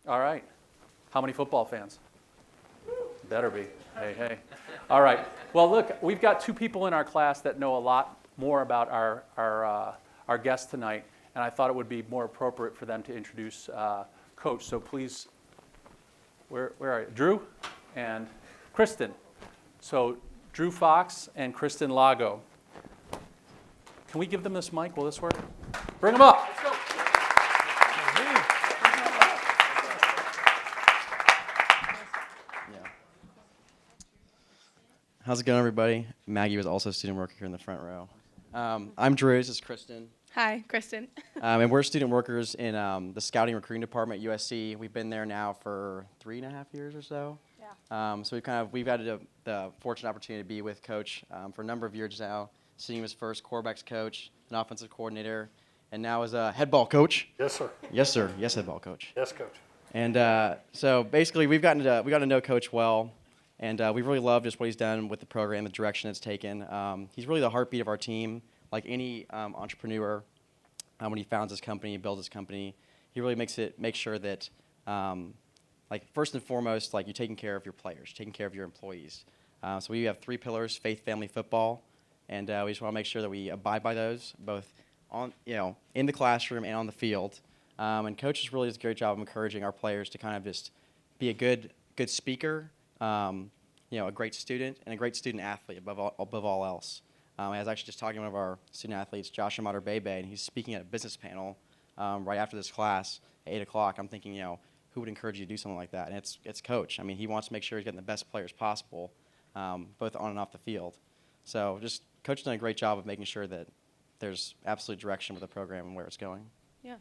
All right. How many football fans? Better be. Hey, hey. All right. Well, look, we've got two people in our class that know a lot more about our guest tonight, and I thought it would be more appropriate for them to introduce Coach. So please, where are you? Drew and Kristen. So Drew Fox and Kristen Lago. Can we give them this mic? Will this work? Bring them up. Let's go. How's it going, everybody? Maggie was also a student worker here in the front row. I'm Drew. This is Kristen. Hi, Kristen. And we're student workers in the scouting recruiting department at USC. We've been there now for 3.5 years or so. Yeah. So we've had the fortunate opportunity to be with Coach for a number of years now, seeing him as first quarterbacks coach, an offensive coordinator, and now as a head ball coach. Yes, sir. Yes, sir. Yes, head ball coach. Yes, Coach. And so basically, we got to know Coach well. And we really love just what he's done with the program, the direction it's taken. He's really the heartbeat of our team. Like any entrepreneur, when he founds his company, builds his company, he really makes sure that, like first and foremost, like you're taking care of your players, taking care of your employees. So we have 3 pillars: faith, family, football, and we just want to make sure that we abide by those, both in the classroom and on the field. And Coach just really does a great job of encouraging our players to kind of just be a good speaker. A great student and a great student athlete above all else. I was actually just talking to one of our student athletes, Josh Amater Bebe, and he's speaking at a business panel right after this class at 8 o'clock. I'm thinking, who would encourage you to do something like that? And it's Coach. I mean, he wants to make sure he's getting the best players possible, both on and off the field. So just Coach has done a great job of making sure that there's absolute direction with the program and where it's going. Yeah.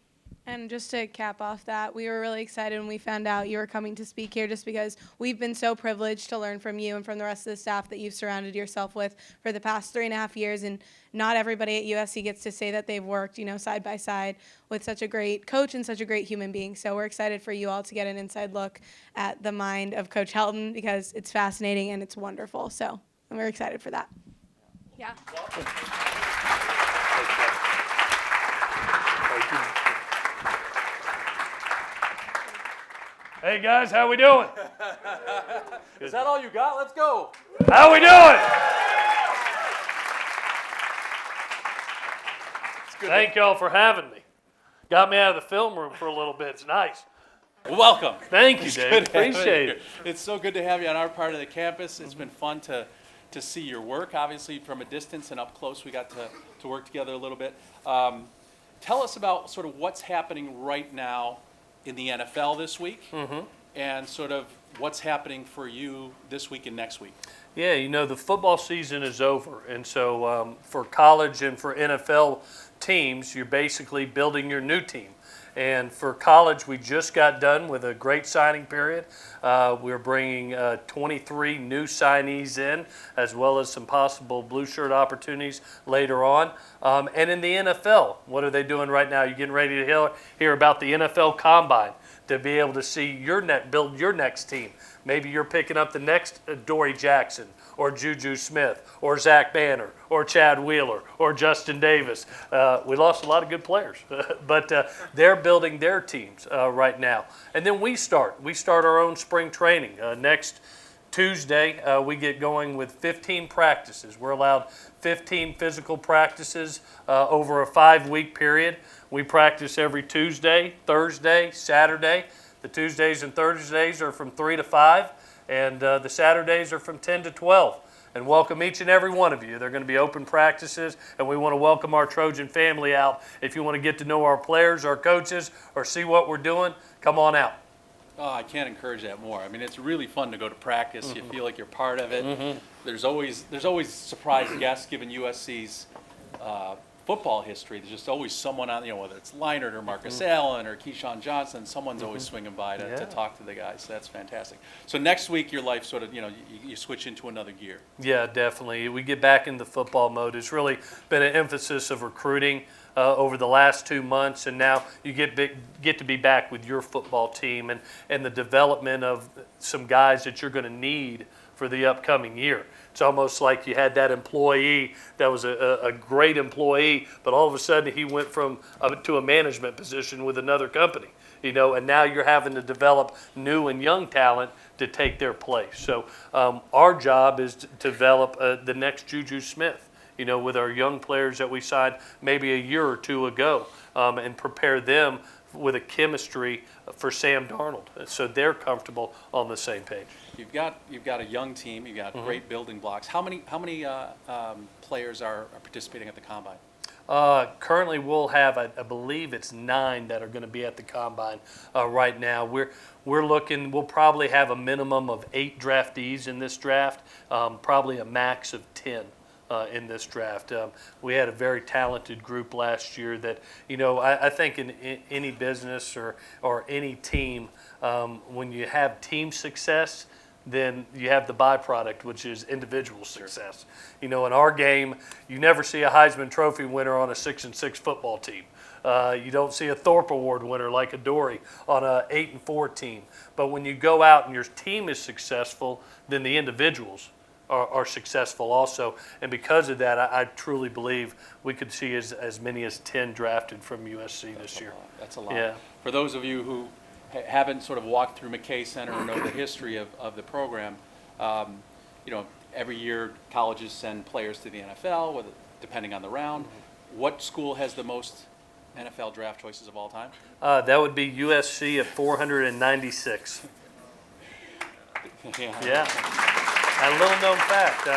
And just to cap off that, we were really excited when we found out you were coming to speak here, just because we've been so privileged to learn from you and from the rest of the staff that you've surrounded yourself with for the past 3.5 years. And not everybody at USC gets to say that they've worked, side by side with such a great coach and such a great human being. So we're excited for you all to get an inside look at the mind of Coach Helton, because it's fascinating and it's wonderful. So we're excited for that. Yeah. Hey, guys, how we doing? Is that all you got? Let's go. How we doing? Thank y'all for having me. Got me out of the film room for a little bit. It's nice. Welcome. Thank you, Dave. Appreciate it. It's so good to have you on our part of the campus. It's been fun to see your work, obviously, from a distance and up close. We got to work together a little bit. Tell us about sort of what's happening right now in the NFL this week, and sort of what's happening for you this week and next week. Yeah, the football season is over, and so for college and for NFL teams, you're basically building your new team. And for college, we just got done with a great signing period. We're bringing 23 new signees in, as well as some possible blue shirt opportunities later on. And in the NFL, what are they doing right now? You're getting ready to hear about the NFL Combine, to be able to see build your next team. Maybe you're picking up the next Dory Jackson, or Juju Smith, or Zach Banner, or Chad Wheeler, or Justin Davis. We lost a lot of good players, but they're building their teams right now. And then we start our own spring training. Next Tuesday, we get going with 15 practices. We're allowed 15 physical practices over a 5-week period. We practice every Tuesday, Thursday, Saturday. The Tuesdays and Thursdays are from 3 to 5, and the Saturdays are from 10 to 12. And welcome each and every one of you. They're going to be open practices, and we want to welcome our Trojan family out. If you want to get to know our players, our coaches, or see what we're doing, come on out. Oh, I can't encourage that more. I mean, it's really fun to go to practice. You feel like you're part of it. There's always surprise guests given USC's football history. There's just always someone on, whether it's Leinart or Marcus Allen or Keyshawn Johnson, someone's always swinging by to talk to the guys. So that's fantastic. So next week, your life sort of, you switch into another gear. Yeah, definitely. We get back into football mode. It's really been an emphasis of recruiting over the last 2 months, and now you get to be back with your football team and the development of some guys that you're going to need for the upcoming year. It's almost like you had that employee that was a great employee, but all of a sudden he went to a management position with another company. and now you're having to develop new and young talent to take their place. So our job is to develop the next Juju Smith, with our young players that we signed maybe a year or two ago, and prepare them with a chemistry for Sam Darnold, so they're comfortable on the same page. You've got a young team. You've got great building blocks. How many players are participating at the combine? Currently, we'll have, I believe it's 9 that are going to be at the combine right now. We're looking. We'll probably have a minimum of 8 draftees in this draft, probably a max of 10. In this draft, we had a very talented group last year that, I think in any business or any team, when you have team success, then you have the byproduct, which is individual success. In our game, you never see a Heisman Trophy winner on a 6-6 football team. You don't see a Thorpe Award winner like a Dory on a 8-4 team. But when you go out and your team is successful, then the individuals are successful also. And because of that, I truly believe we could see as many as 10 drafted from USC this year. That's a lot. Yeah. For those of you who haven't sort of walked through McKay Center or know the history of the program, every year colleges send players to the NFL, depending on the round. What school has the most NFL draft choices of all time? That would be USC at 496. Yeah. A little known fact,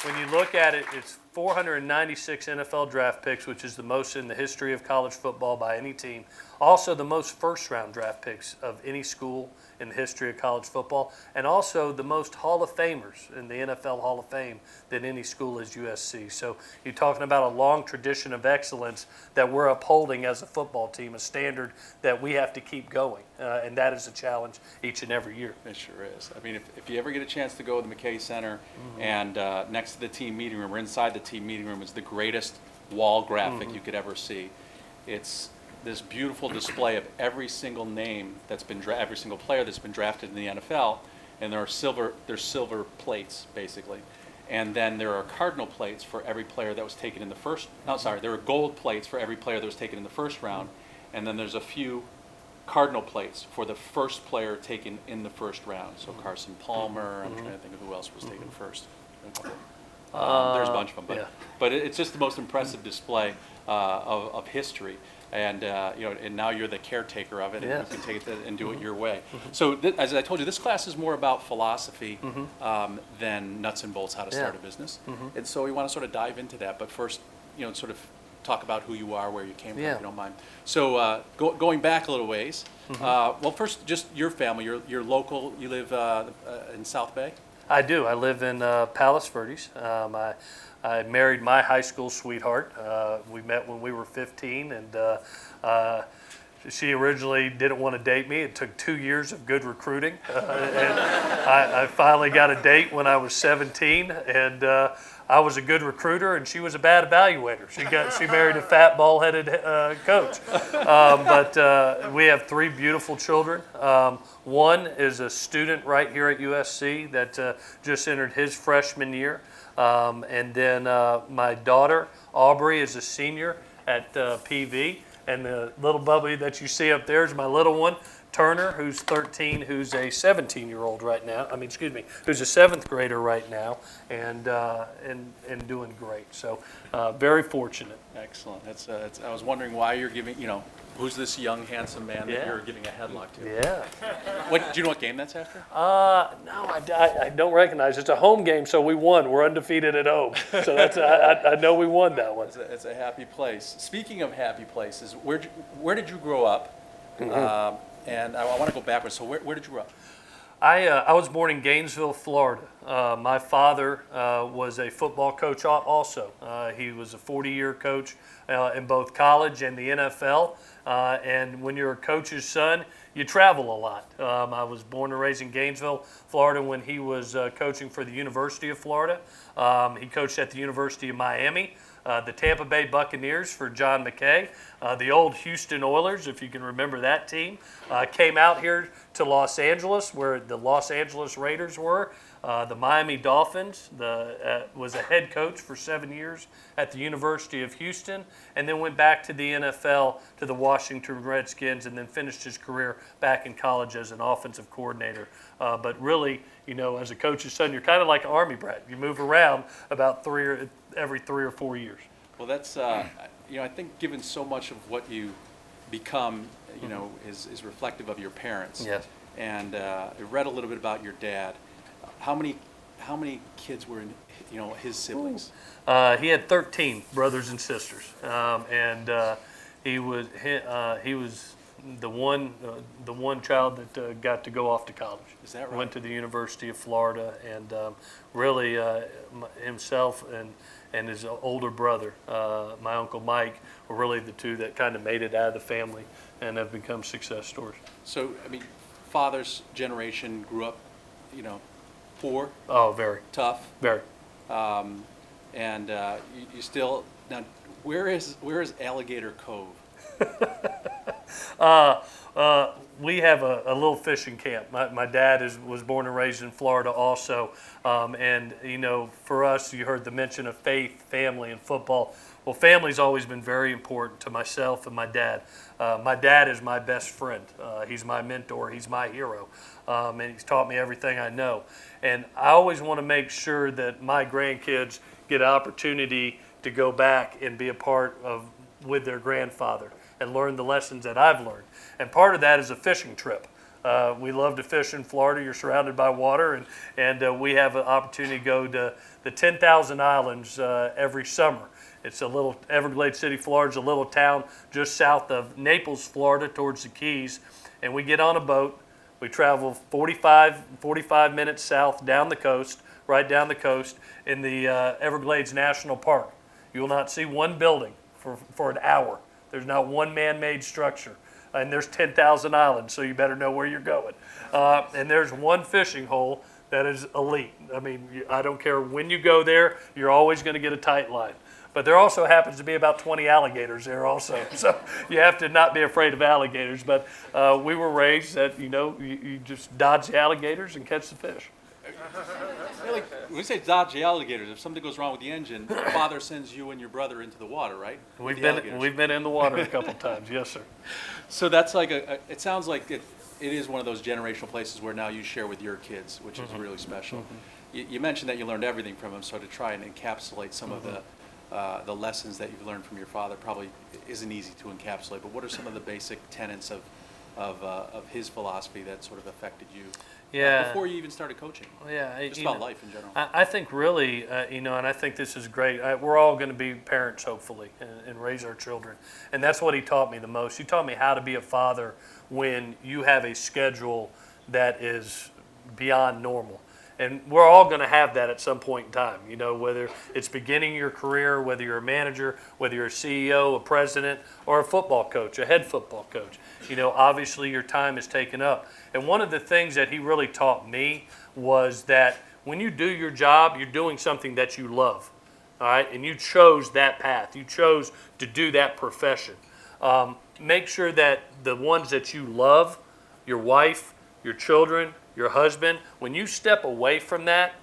when you look at it, it's 496 NFL draft picks, which is the most in the history of college football by any team. Also the most first-round draft picks of any school in the history of college football, and also the most Hall of Famers in the NFL Hall of Fame than any school is USC. So you're talking about a long tradition of excellence that we're upholding as a football team, a standard that we have to keep going, and that is a challenge each and every year. It sure is. I mean, if you ever get a chance to go to the McKay Center and next to the team meeting room or inside the team meeting room is the greatest wall graphic you could ever see. It's this beautiful display of every single name that's been every single player that's been drafted in the NFL, and there's silver plates basically, and then there are cardinal plates for every player that was taken in the first. No, sorry, there are gold plates for every player that was taken in the first round, and then there's a few cardinal plates for the first player taken in the first round. So Carson Palmer. I'm trying to think of who else was taken first. There's a bunch of them, but it's just the most impressive display of history. And and now you're the caretaker of it, and you can take it and do it your way. So as I told you, this class is more about philosophy than nuts and bolts, how to start a business. And so we want to sort of dive into that. But first, sort of talk about who you are, where you came from, if you don't mind. So going back a little ways. Well, first, just your family. You're local. You live in South Bay. I do. I live in Palos Verdes. I married my high school sweetheart. We met when we were 15, and she originally didn't want to date me. It took 2 years of good recruiting, and I finally got a date when I was 17, and I was a good recruiter, and she was a bad evaluator. She married a fat, bald-headed coach. But we have 3 beautiful children. One is a student right here at USC that just entered his freshman year. And then my daughter, Aubrey, is a senior at PV. And the little bubby that you see up there is my little one, Turner, who's 13, who's a 17-year-old right now. Who's a 7th grader right now, and doing great. So very fortunate. Excellent. I was wondering why you're giving, who's this young, handsome man that you're giving a headlock to? Yeah. Do you know what game that's after? No, I don't recognize. It's a home game, so we won. We're undefeated at home. So that's I know we won that one. It's a happy place. Speaking of happy places, where did you grow up? And I want to go backwards. So where did you grow up? I was born in Gainesville, Florida. My father was a football coach also. He was a 40-year coach in both college and the NFL. And when you're a coach's son, you travel a lot. I was born and raised in Gainesville, Florida, when he was coaching for the University of Florida. He coached at the University of Miami. The Tampa Bay Buccaneers for John McKay. The old Houston Oilers, if you can remember that team, came out here to Los Angeles, where the Los Angeles Raiders were. The Miami Dolphins was a head coach for 7 years at the University of Houston, and then went back to the NFL to the Washington Redskins, and then finished his career back in college as an offensive coordinator. But really, as a coach's son, you're kind of like an Army brat. You move around about every 3 or 4 years. Well, that's I think given so much of what you become, is reflective of your parents. Yes. And I read a little bit about your dad. How many kids were in, his siblings? He had 13 brothers and sisters, and he was the one child that got to go off to college. Is that right? Went to the University of Florida, and really himself and his older brother, my Uncle Mike, were really the two that kind of made it out of the family and have become success stories. So, father's generation grew up, poor, Oh, very, tough, very. and you still now. Where is Alligator Cove? We have a little fishing camp. My dad was born and raised in Florida also. And, for us, you heard the mention of faith, family, and football. Well, family's always been very important to myself and my dad. My dad is my best friend. He's my mentor. He's my hero. And he's taught me everything I know. And I always want to make sure that my grandkids get an opportunity to go back and be a part of with their grandfather and learn the lessons that I've learned. And part of that is a fishing trip. We love to fish in Florida. You're surrounded by water, and we have an opportunity to go to the 10,000 Islands every summer. It's a little, Everglades City, Florida is a little town just south of Naples, Florida, towards the Keys. And we get on a boat. We travel 45 minutes south down the coast, right down the coast in the Everglades National Park. You will not see one building for an hour. There's not one man-made structure. And there's 10,000 islands, so you better know where you're going. And there's one fishing hole that is elite. I don't care when you go there, you're always going to get a tight line. But there also happens to be about 20 alligators there also. So you have to not be afraid of alligators. But we were raised that, you just dodge the alligators and catch the fish. When we say dodge the alligators, if something goes wrong with the engine, father sends you and your brother into the water, right? We've been in the water a couple times, yes, sir. So that's like it sounds like it is one of those generational places where now you share with your kids, which is really special. You mentioned that you learned everything from him, so to try and encapsulate some of the lessons that you've learned from your father probably isn't easy to encapsulate. But what are some of the basic tenets of his philosophy that sort of affected you? Before you even started coaching. Yeah, just about life in general. I think really, and I think this is great. We're all going to be parents, hopefully, and raise our children. And that's what he taught me the most. He taught me how to be a father when you have a schedule that is beyond normal. And we're all going to have that at some point in time, whether it's beginning your career, whether you're a manager, whether you're a CEO, a president, or a football coach, a head football coach. Obviously your time is taken up. And one of the things that he really taught me was that when you do your job, you're doing something that you love, all right? And you chose that path. You chose to do that profession. Make sure that the ones that you love, your wife, your children, your husband, when you step away from that,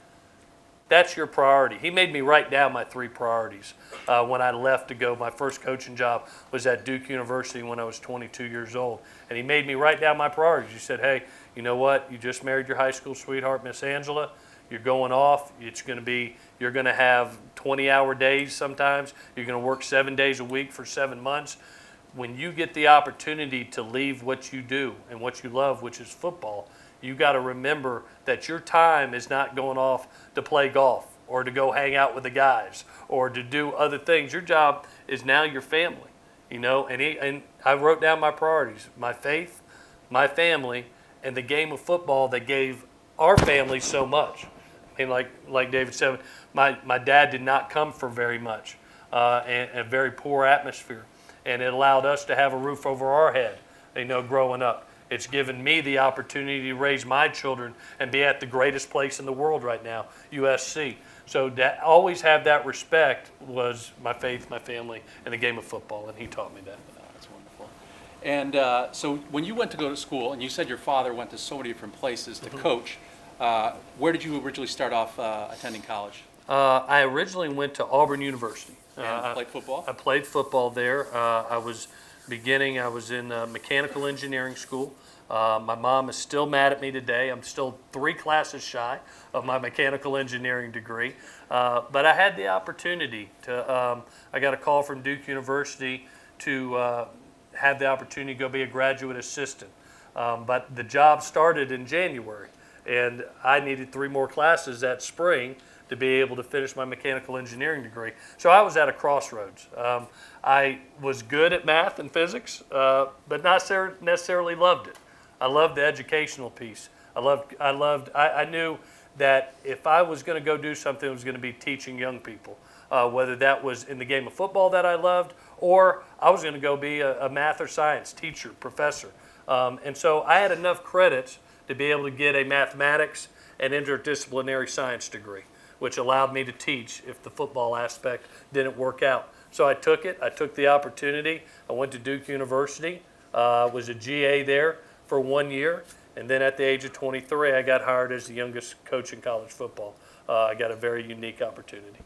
that's your priority. He made me write down my 3 priorities when I left to go. My first coaching job was at Duke University when I was 22 years old. And he made me write down my priorities. He said, hey, you know what? You just married your high school sweetheart, Miss Angela. You're going off. You're going to have 20-hour days sometimes. You're going to work 7 days a week for 7 months. When you get the opportunity to leave what you do and what you love, which is football, you got to remember that your time is not going off to play golf or to go hang out with the guys or to do other things. Your job is now your family, And I wrote down my priorities: my faith, my family, and the game of football that gave our family so much. Like David said, my dad did not come from very much, and a very poor atmosphere, and it allowed us to have a roof over our head. Growing up. It's given me the opportunity to raise my children and be at the greatest place in the world right now, USC. So that always have that respect was my faith, my family, and the game of football, and he taught me that. That's wonderful. And so when you went to go to school, and you said your father went to so many different places to coach, where did you originally start off attending college? I originally went to Auburn University. And played football? I played football there. I was in mechanical engineering school. My mom is still mad at me today. I'm still 3 classes shy of my mechanical engineering degree. But I had the opportunity to, I got a call from Duke University to have the opportunity to go be a graduate assistant. But the job started in January, and I needed 3 more classes that spring to be able to finish my mechanical engineering degree. So I was at a crossroads. I was good at math and physics, but not necessarily loved it. I loved the educational piece. I knew that if I was going to go do something, it was going to be teaching young people, whether that was in the game of football that I loved, or I was going to go be a math or science teacher, professor. And so I had enough credits to be able to get a mathematics and interdisciplinary science degree, which allowed me to teach if the football aspect didn't work out. So I took it. I took the opportunity. I went to Duke University, was a GA there for 1 year, and then at the age of 23, I got hired as the youngest coach in college football. I got a very unique opportunity.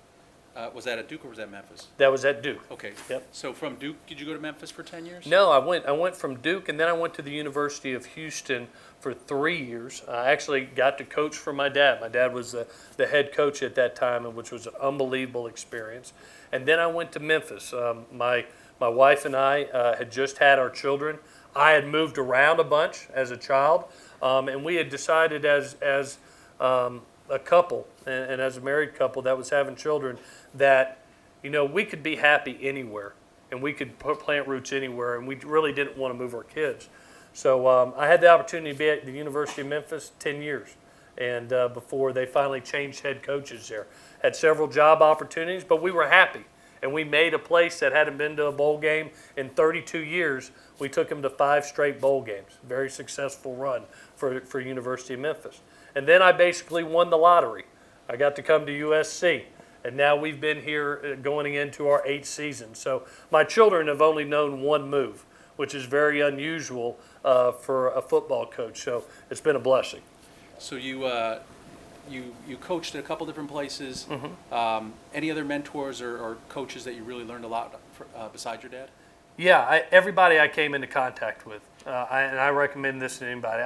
Was that at Duke or was that Memphis? That was at Duke. Okay. Yep. So from Duke, did you go to Memphis for 10 years? No, I went from Duke, and then I went to the University of Houston for 3 years. I actually got to coach for my dad. My dad was the head coach at that time, which was an unbelievable experience. And then I went to Memphis. My wife and I had just had our children. I had moved around a bunch as a child, and we had decided as a couple and as a married couple that was having children that, you know, we could be happy anywhere and we could plant roots anywhere, and we really didn't want to move our kids. So I had the opportunity to be at the University of Memphis 10 years, and before they finally changed head coaches there. Had several job opportunities, but we were happy. And we made a place that hadn't been to a bowl game in 32 years. We took them to 5 straight bowl games. Very successful run for University of Memphis. And then I basically won the lottery. I got to come to USC. And now we've been here going into our 8th season. So my children have only known one move, which is very unusual for a football coach. So it's been a blessing. So you coached at a couple different places. Mm-hmm. Any other mentors or coaches that you really learned a lot besides your dad? Yeah, everybody I came into contact with, and I recommend this to anybody.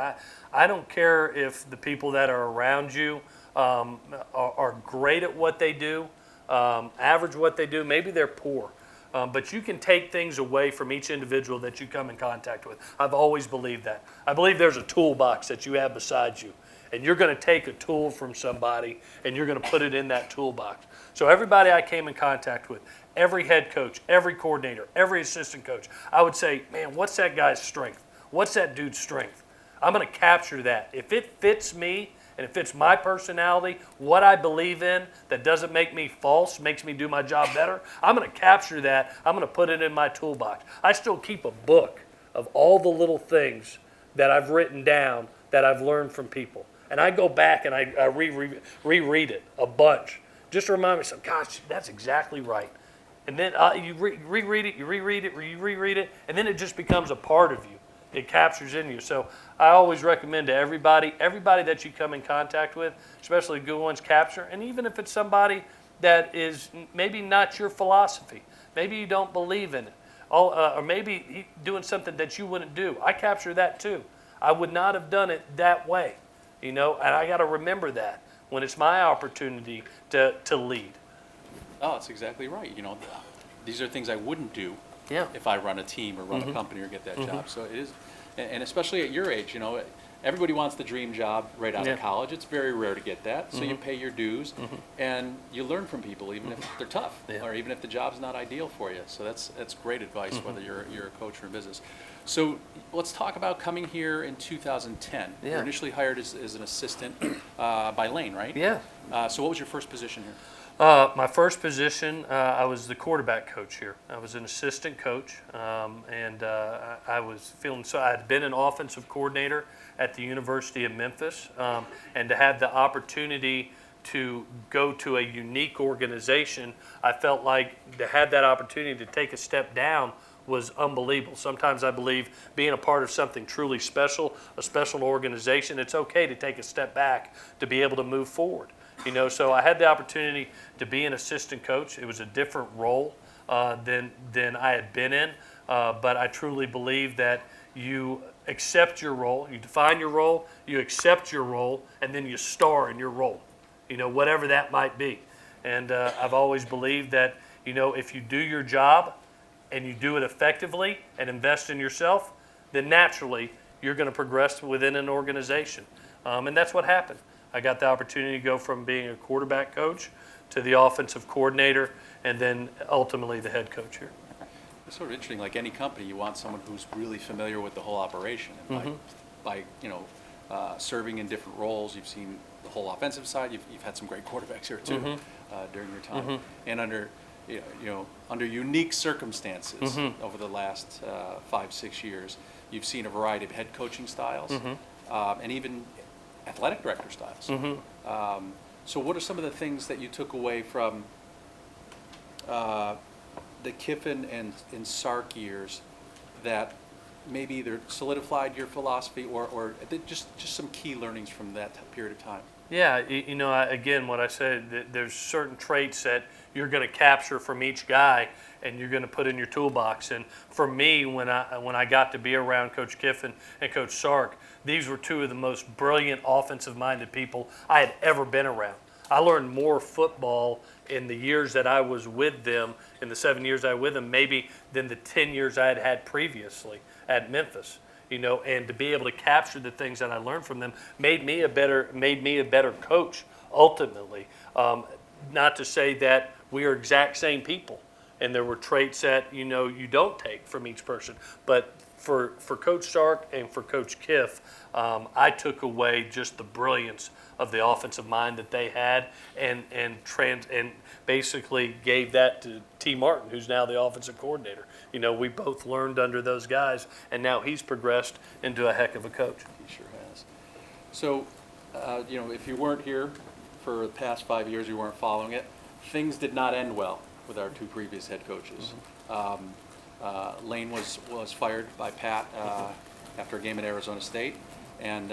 I don't care if the people that are around you are great at what they do, average what they do, maybe they're poor. But you can take things away from each individual that you come in contact with. I've always believed that. I believe there's a toolbox that you have beside you, and you're going to take a tool from somebody and you're going to put it in that toolbox. So everybody I came in contact with, every head coach, every coordinator, every assistant coach, I would say, man, what's that guy's strength? What's that dude's strength? I'm going to capture that. If it fits me and it fits my personality, what I believe in, that doesn't make me false, makes me do my job better, I'm going to capture that. I'm going to put it in my toolbox. I still keep a book of all the little things that I've written down that I've learned from people. And I go back and I reread it a bunch. Just to remind myself, gosh, that's exactly right. And then you reread it, you reread it, and then it just becomes a part of you. It captures in you. So I always recommend to everybody that you come in contact with, especially good ones, capture. And even if it's somebody that is maybe not your philosophy, maybe you don't believe in it, or maybe doing something that you wouldn't do, I capture that too. I would not have done it that way, you know, and I got to remember that when it's my opportunity to lead. Oh, that's exactly right. You know, these are things I wouldn't do Yeah. if I run a team or run a company or get that job. So it is, and especially at your age, you know, everybody wants the dream job right out of college. It's very rare to get that. So you pay your dues and you learn from people, even if they're tough or even if the job's not ideal for you. So that's great advice, whether you're a coach or in business. So let's talk about coming here in 2010. You Yeah. were initially hired as an assistant by Lane, right? Yeah. So what was your first position here? My first position, I was the quarterback coach here. I was an assistant coach, and I was feeling so. I had been an offensive coordinator at the University of Memphis, and to have the opportunity to go to a unique organization, I felt like to have that opportunity to take a step down was unbelievable. Sometimes I believe being a part of something truly special, a special organization, it's okay to take a step back to be able to move forward. So I had the opportunity to be an assistant coach. It was a different role than I had been in, but I truly believe that you accept your role, you define your role, you accept your role, and then you star in your role, whatever that might be. And I've always believed that, if you do your job and you do it effectively and invest in yourself, then naturally you're going to progress within an organization. And that's what happened. I got the opportunity to go from being a quarterback coach to the offensive coordinator and then ultimately the head coach here. It's sort of interesting, like any company, you want someone who's really familiar with the whole operation. And by serving in different roles, you've seen the whole offensive side. You've had some great quarterbacks here too during your time. And under unique circumstances over the last 5-6 years, you've seen a variety of head coaching styles and even athletic director styles. So what are some of the things that you took away from the Kiffin and Sark years that maybe either solidified your philosophy or just some key learnings from that period of time? Yeah, again, what I said, there's certain traits that you're going to capture from each guy and you're going to put in your toolbox. And for me, when I got to be around Coach Kiffin and Coach Sark, these were two of the most brilliant offensive-minded people I had ever been around. I learned more football in the years that I was with them, in the 7 years I was with them, maybe than the 10 years I had had previously at Memphis. And to be able to capture the things that I learned from them made me a better coach ultimately. Not to say that we are exact same people, and there were traits that you don't take from each person, but for Coach Sark and for Coach Kiff, I took away just the brilliance of the offensive mind that they had, and basically gave that to T. Martin, who's now the offensive coordinator. We both learned under those guys, and now he's progressed into a heck of a coach. He sure has. So, if you weren't here for the past 5 years, you weren't following it, things did not end well with our two previous head coaches. Lane was fired by Pat after a game at Arizona State, and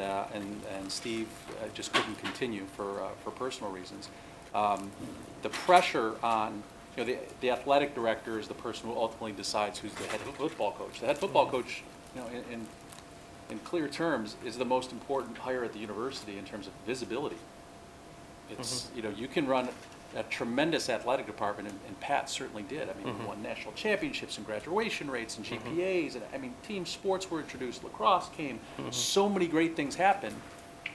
Steve just couldn't continue for personal reasons. The pressure on the athletic director is the person who ultimately decides who's the head football coach. The head football coach, in clear terms, is the most important hire at the university in terms of visibility. It's you can run a tremendous athletic department, and Pat certainly did. I mean, we won national championships and graduation rates and GPAs, and team sports were introduced, lacrosse came. So many great things happened,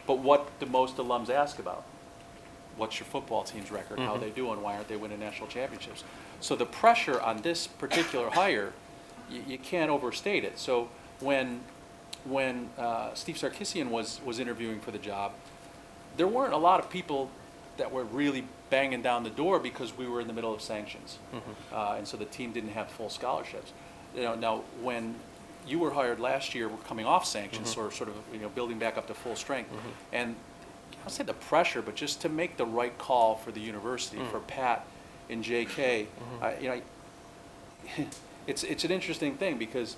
but what do most alums ask about? What's your football team's record? How are they doing? Why aren't they winning national championships? So the pressure on this particular hire, you can't overstate it. So when Steve Sarkisian was interviewing for the job, there weren't a lot of people that were really banging down the door because we were in the middle of sanctions, and so the team didn't have full scholarships. Now when you were hired last year, we're coming off sanctions, or sort of building back up to full strength, and I'll say the pressure, but just to make the right call for the university, for Pat and JK, it's an interesting thing because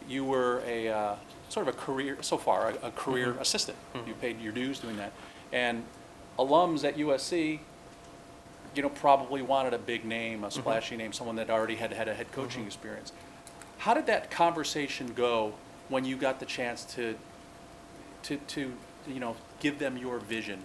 you were a sort of a career assistant. You paid your dues doing that, and alums at USC, probably wanted a big name, a splashy name, someone that already had a head coaching experience. How did that conversation go when you got the chance to give them your vision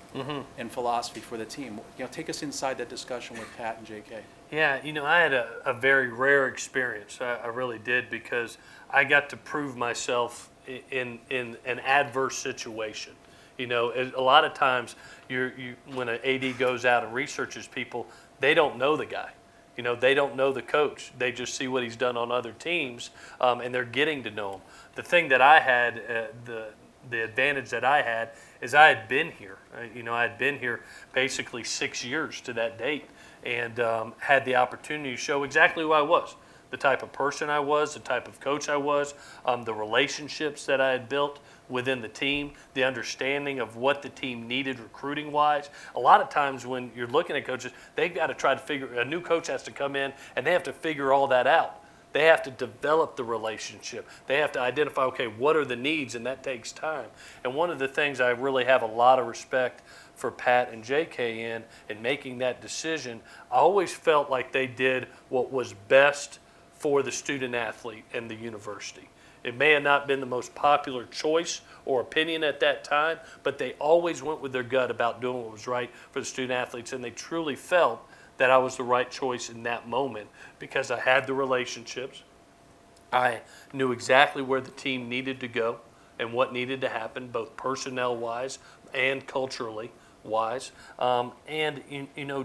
and philosophy for the team? Take us inside that discussion with Pat and JK. Yeah, I had a very rare experience. I really did, because I got to prove myself in an adverse situation. A lot of times when an AD goes out and researches people, they don't know the guy. They don't know the coach. They just see what he's done on other teams, and they're getting to know him. The thing that I had, the advantage that I had, is I had been here. I had been here basically 6 years to that date, and had the opportunity to show exactly who I was, the type of person I was, the type of coach I was, the relationships that I had built within the team, the understanding of what the team needed recruiting-wise. A lot of times when you're looking at coaches, they've got to try to a new coach has to come in and they have to figure all that out. They have to develop the relationship. They have to identify, okay, what are the needs, and that takes time. And one of the things I really have a lot of respect for Pat and JK in making that decision, I always felt like they did what was best for the student athlete and the university. It may have not been the most popular choice or opinion at that time, but they always went with their gut about doing what was right for the student athletes, and they truly felt that I was the right choice in that moment because I had the relationships. I knew exactly where the team needed to go and what needed to happen, both personnel-wise and culturally wise, and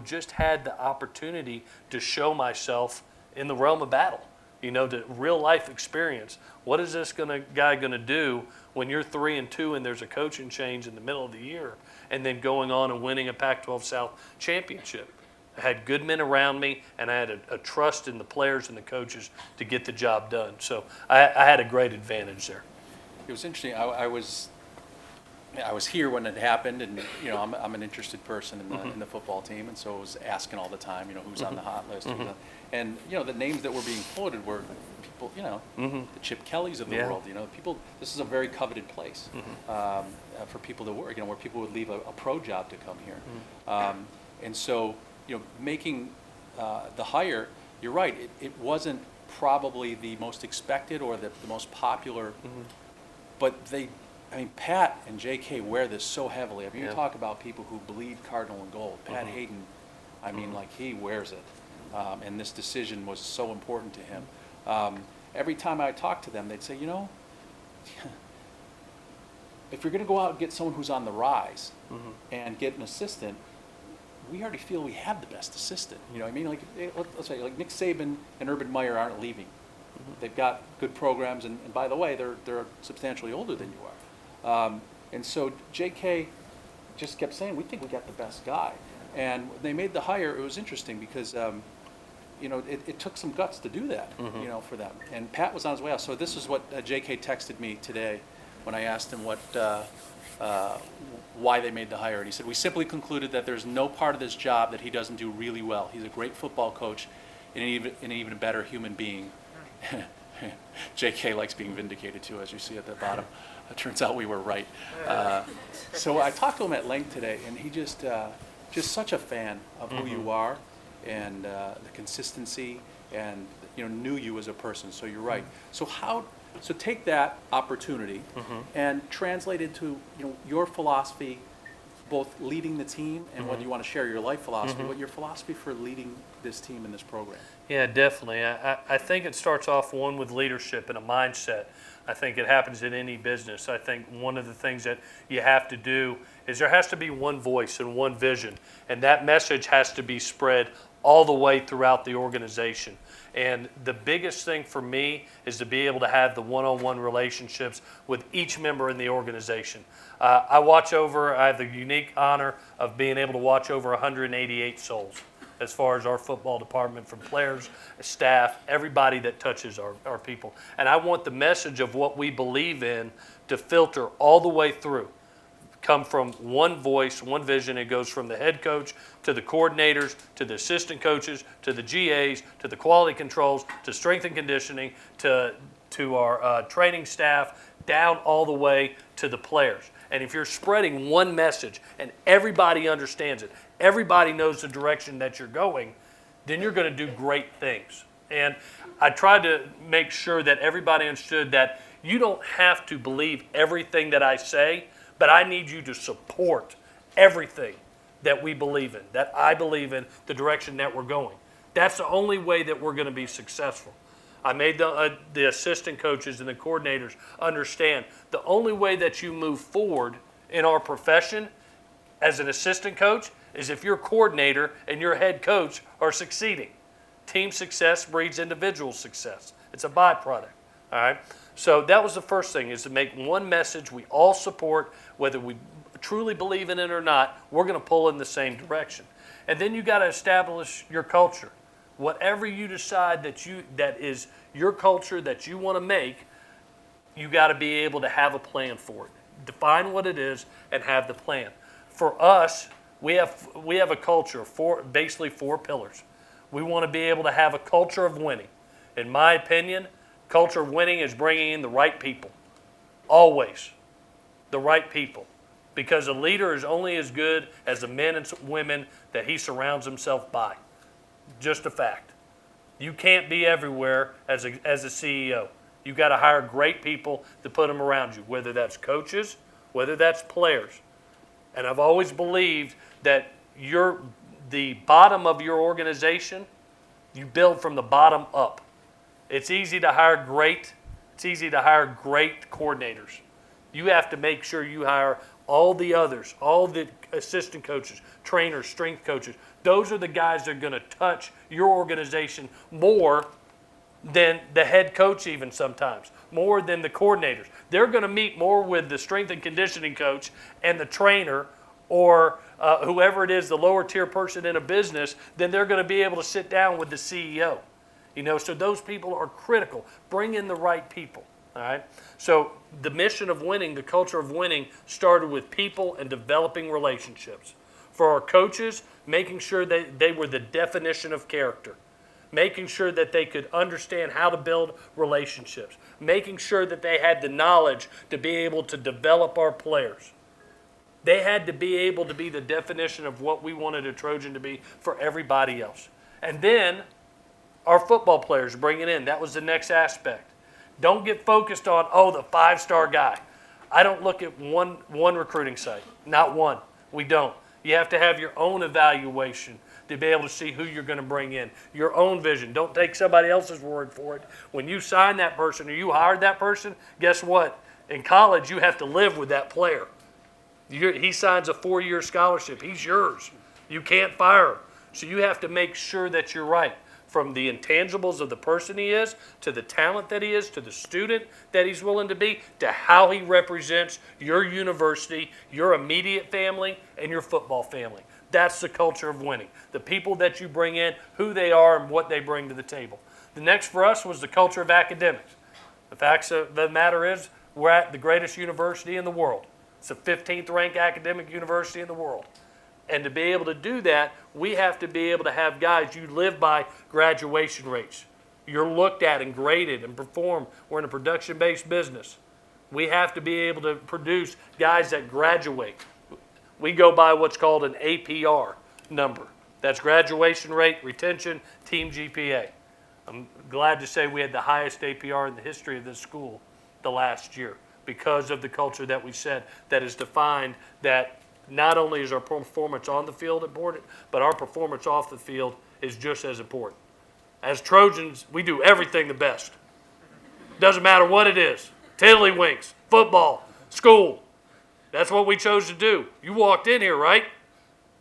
just had the opportunity to show myself in the realm of battle. The real life experience. What is this guy going to do when you're 3-2 and there's a coaching change in the middle of the year, and then going on and winning a Pac-12 South championship? I had good men around me, and I had a trust in the players and the coaches to get the job done. So I had a great advantage there. It was interesting. I was here when it happened, and I'm an interested person in the football team, and so I was asking all the time, who's on the hot list, and the names that were being floated were people, the Chip Kellys of the world, people. This is a very coveted place for people to work, where people would leave a pro job to come here, and so making the hire, you're right. It wasn't probably the most expected or the most popular, but Pat and JK wear this so heavily. You talk about people who bleed cardinal and gold. Pat Hayden, he wears it. And this decision was so important to him. Every time I talk to them, they'd say, if you're going to go out and get someone who's on the rise and get an assistant, we already feel we have the best assistant. Let's say like Nick Saban and Urban Meyer aren't leaving. They've got good programs, and by the way, they're substantially older than you are. And so JK just kept saying, we think we got the best guy. And when they made the hire, it was interesting because, it took some guts to do that, for them. And Pat was on his way out. So this is what JK texted me today when I asked him why they made the hire. And he said, we simply concluded that there's no part of this job that he doesn't do really well. He's a great football coach and an even better human being. JK likes being vindicated too, as you see at the bottom. It turns out we were right. So I talked to him at length today, and he just such a fan of who you are and the consistency, and knew you as a person. So you're right. So take that opportunity and translate it to your philosophy, both leading the team and whether you want to share your life philosophy, but your philosophy for leading this team in this program. Yeah, definitely. I think it starts off with leadership and a mindset. I think it happens in any business. I think one of the things that you have to do is there has to be one voice and one vision, and that message has to be spread all the way throughout the organization. And the biggest thing for me is to be able to have the one-on-one relationships with each member in the organization. I have the unique honor of being able to watch over 188 souls as far as our football department, from players, staff, everybody that touches our people. And I want the message of what we believe in to filter all the way through. Come from one voice, one vision. It goes from the head coach to the coordinators, to the assistant coaches, to the GAs, to the quality controls, to strength and conditioning, to our training staff, down all the way to the players. And if you're spreading one message and everybody understands it, everybody knows the direction that you're going, then you're going to do great things. And I tried to make sure that everybody understood that you don't have to believe everything that I say, but I need you to support everything that we believe in, that I believe in, the direction that we're going. That's the only way that we're going to be successful. I made the assistant coaches and the coordinators understand the only way that you move forward in our profession as an assistant coach is if your coordinator and your head coach are succeeding. Team success breeds individual success. It's a byproduct, all right? So that was the first thing, is to make one message we all support, whether we truly believe in it or not, we're going to pull in the same direction. And then you got to establish your culture. Whatever you decide that is your culture that you want to make, you got to be able to have a plan for it. Define what it is and have the plan. For us, we have a culture, basically 4 pillars. We want to be able to have a culture of winning. In my opinion, culture of winning is bringing in the right people. Always the right people. Because a leader is only as good as the men and women that he surrounds himself by. Just a fact. You can't be everywhere as a CEO. You've got to hire great people to put them around you, whether that's coaches, whether that's players. And I've always believed that the bottom of your organization, you build from the bottom up. It's easy to hire great coordinators. You have to make sure you hire all the others, all the assistant coaches, trainers, strength coaches. Those are the guys that are going to touch your organization more than the head coach even sometimes, more than the coordinators. They're going to meet more with the strength and conditioning coach and the trainer or whoever it is, the lower tier person in a business, than they're going to be able to sit down with the CEO. So those people are critical. Bring in the right people. All right. So the mission of winning, the culture of winning, started with people and developing relationships. For our coaches, making sure that they were the definition of character, making sure that they could understand how to build relationships, making sure that they had the knowledge to be able to develop our players. They had to be able to be the definition of what we wanted a Trojan to be for everybody else. And then our football players bringing in, that was the next aspect. Don't get focused on, the 5-star guy. I don't look at one recruiting site, not one. We don't. You have to have your own evaluation to be able to see who you're going to bring in, your own vision. Don't take somebody else's word for it. When you sign that person or you hired that person, guess what? In college, you have to live with that player. He signs a 4-year scholarship. He's yours. You can't fire him. So you have to make sure that you're right. From the intangibles of the person he is, to the talent that he is, to the student that he's willing to be, to how he represents your university, your immediate family, and your football family. That's the culture of winning. The people that you bring in, who they are, and what they bring to the table. The next for us was the culture of academics. The fact of the matter is, we're at the greatest university in the world. It's the 15th ranked academic university in the world. And to be able to do that, we have to be able to have guys, you live by graduation rates. You're looked at and graded and perform. We're in a production-based business. We have to be able to produce guys that graduate. We go by what's called an APR number. That's graduation rate, retention, team GPA. I'm glad to say we had the highest APR in the history of this school the last year because of the culture that we set that is defined that not only is our performance on the field important, but our performance off the field is just as important. As Trojans, we do everything the best. Doesn't matter what it is. Tiddlywinks, football, school. That's what we chose to do. You walked in here, right?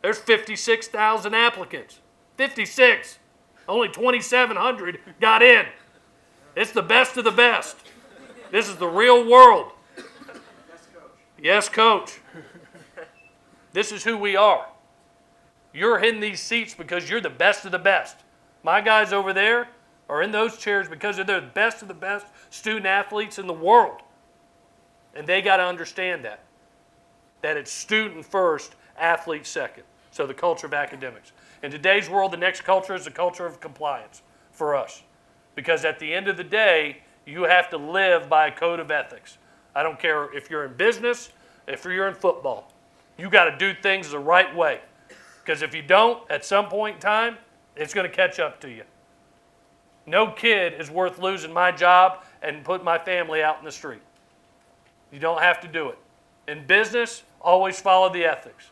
There's 56,000 applicants. 56. Only 2,700 got in. It's the best of the best. This is the real world. Yes, coach. This is who we are. You're in these seats because you're the best of the best. My guys over there are in those chairs because they're the best of the best student athletes in the world. And they got to understand that it's student first, athlete second. So the culture of academics. In today's world, the next culture is the culture of compliance for us. Because at the end of the day, you have to live by a code of ethics. I don't care if you're in business, if you're in football. You got to do things the right way. Because if you don't, at some point in time, it's going to catch up to you. No kid is worth losing my job and putting my family out in the street. You don't have to do it. In business, always follow the ethics.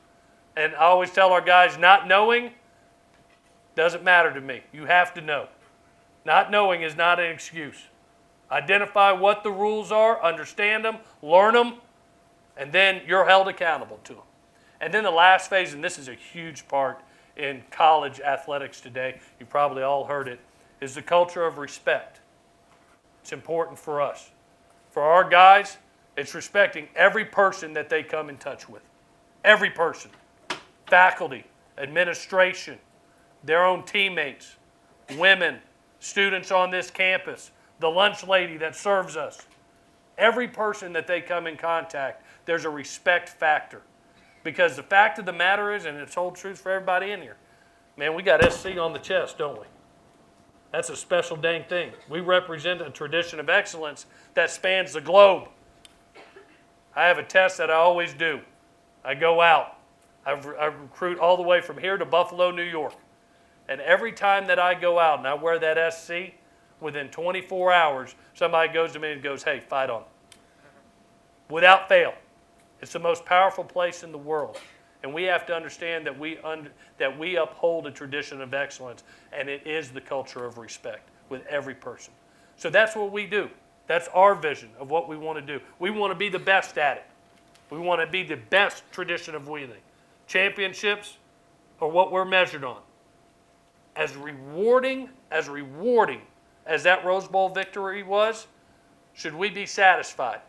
And I always tell our guys, not knowing doesn't matter to me. You have to know. Not knowing is not an excuse. Identify what the rules are, understand them, learn them, and then you're held accountable to them. And then the last phase, and this is a huge part in college athletics today, you probably all heard it, is the culture of respect. It's important for us. For our guys, it's respecting every person that they come in touch with. Every person. Faculty, administration, their own teammates, women, students on this campus, the lunch lady that serves us. Every person that they come in contact, there's a respect factor. Because the fact of the matter is, and it's whole truth for everybody in here, man, we got SC on the chest, don't we? That's a special dang thing. We represent a tradition of excellence that spans the globe. I have a test that I always do. I go out. I recruit all the way from here to Buffalo, New York. And every time that I go out and I wear that SC, within 24 hours, somebody goes to me and goes, hey, fight on. Without fail. It's the most powerful place in the world. And we have to understand that we uphold a tradition of excellence, and it is the culture of respect with every person. So that's what we do. That's our vision of what we want to do. We want to be the best at it. We want to be the best tradition of winning. Championships are what we're measured on. As rewarding as that Rose Bowl victory was, should we be satisfied?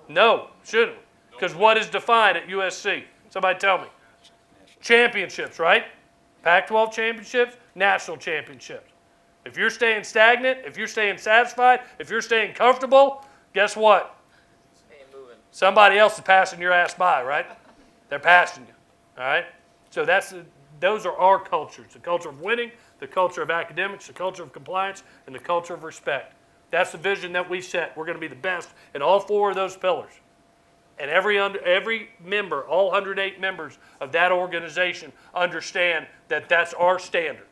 No, shouldn't we? Because what is defined at USC? Somebody tell me. Championships, right? Pac-12 championships, national championships. If you're staying stagnant, if you're staying satisfied, if you're staying comfortable, guess what? Somebody else is passing your ass by, right? They're passing you, all right? So those are our cultures, the culture of winning, the culture of academics, the culture of compliance, and the culture of respect. That's the vision that we set. We're going to be the best in all 4 of those pillars. And every member, all 108 members of that organization understand that that's our standard,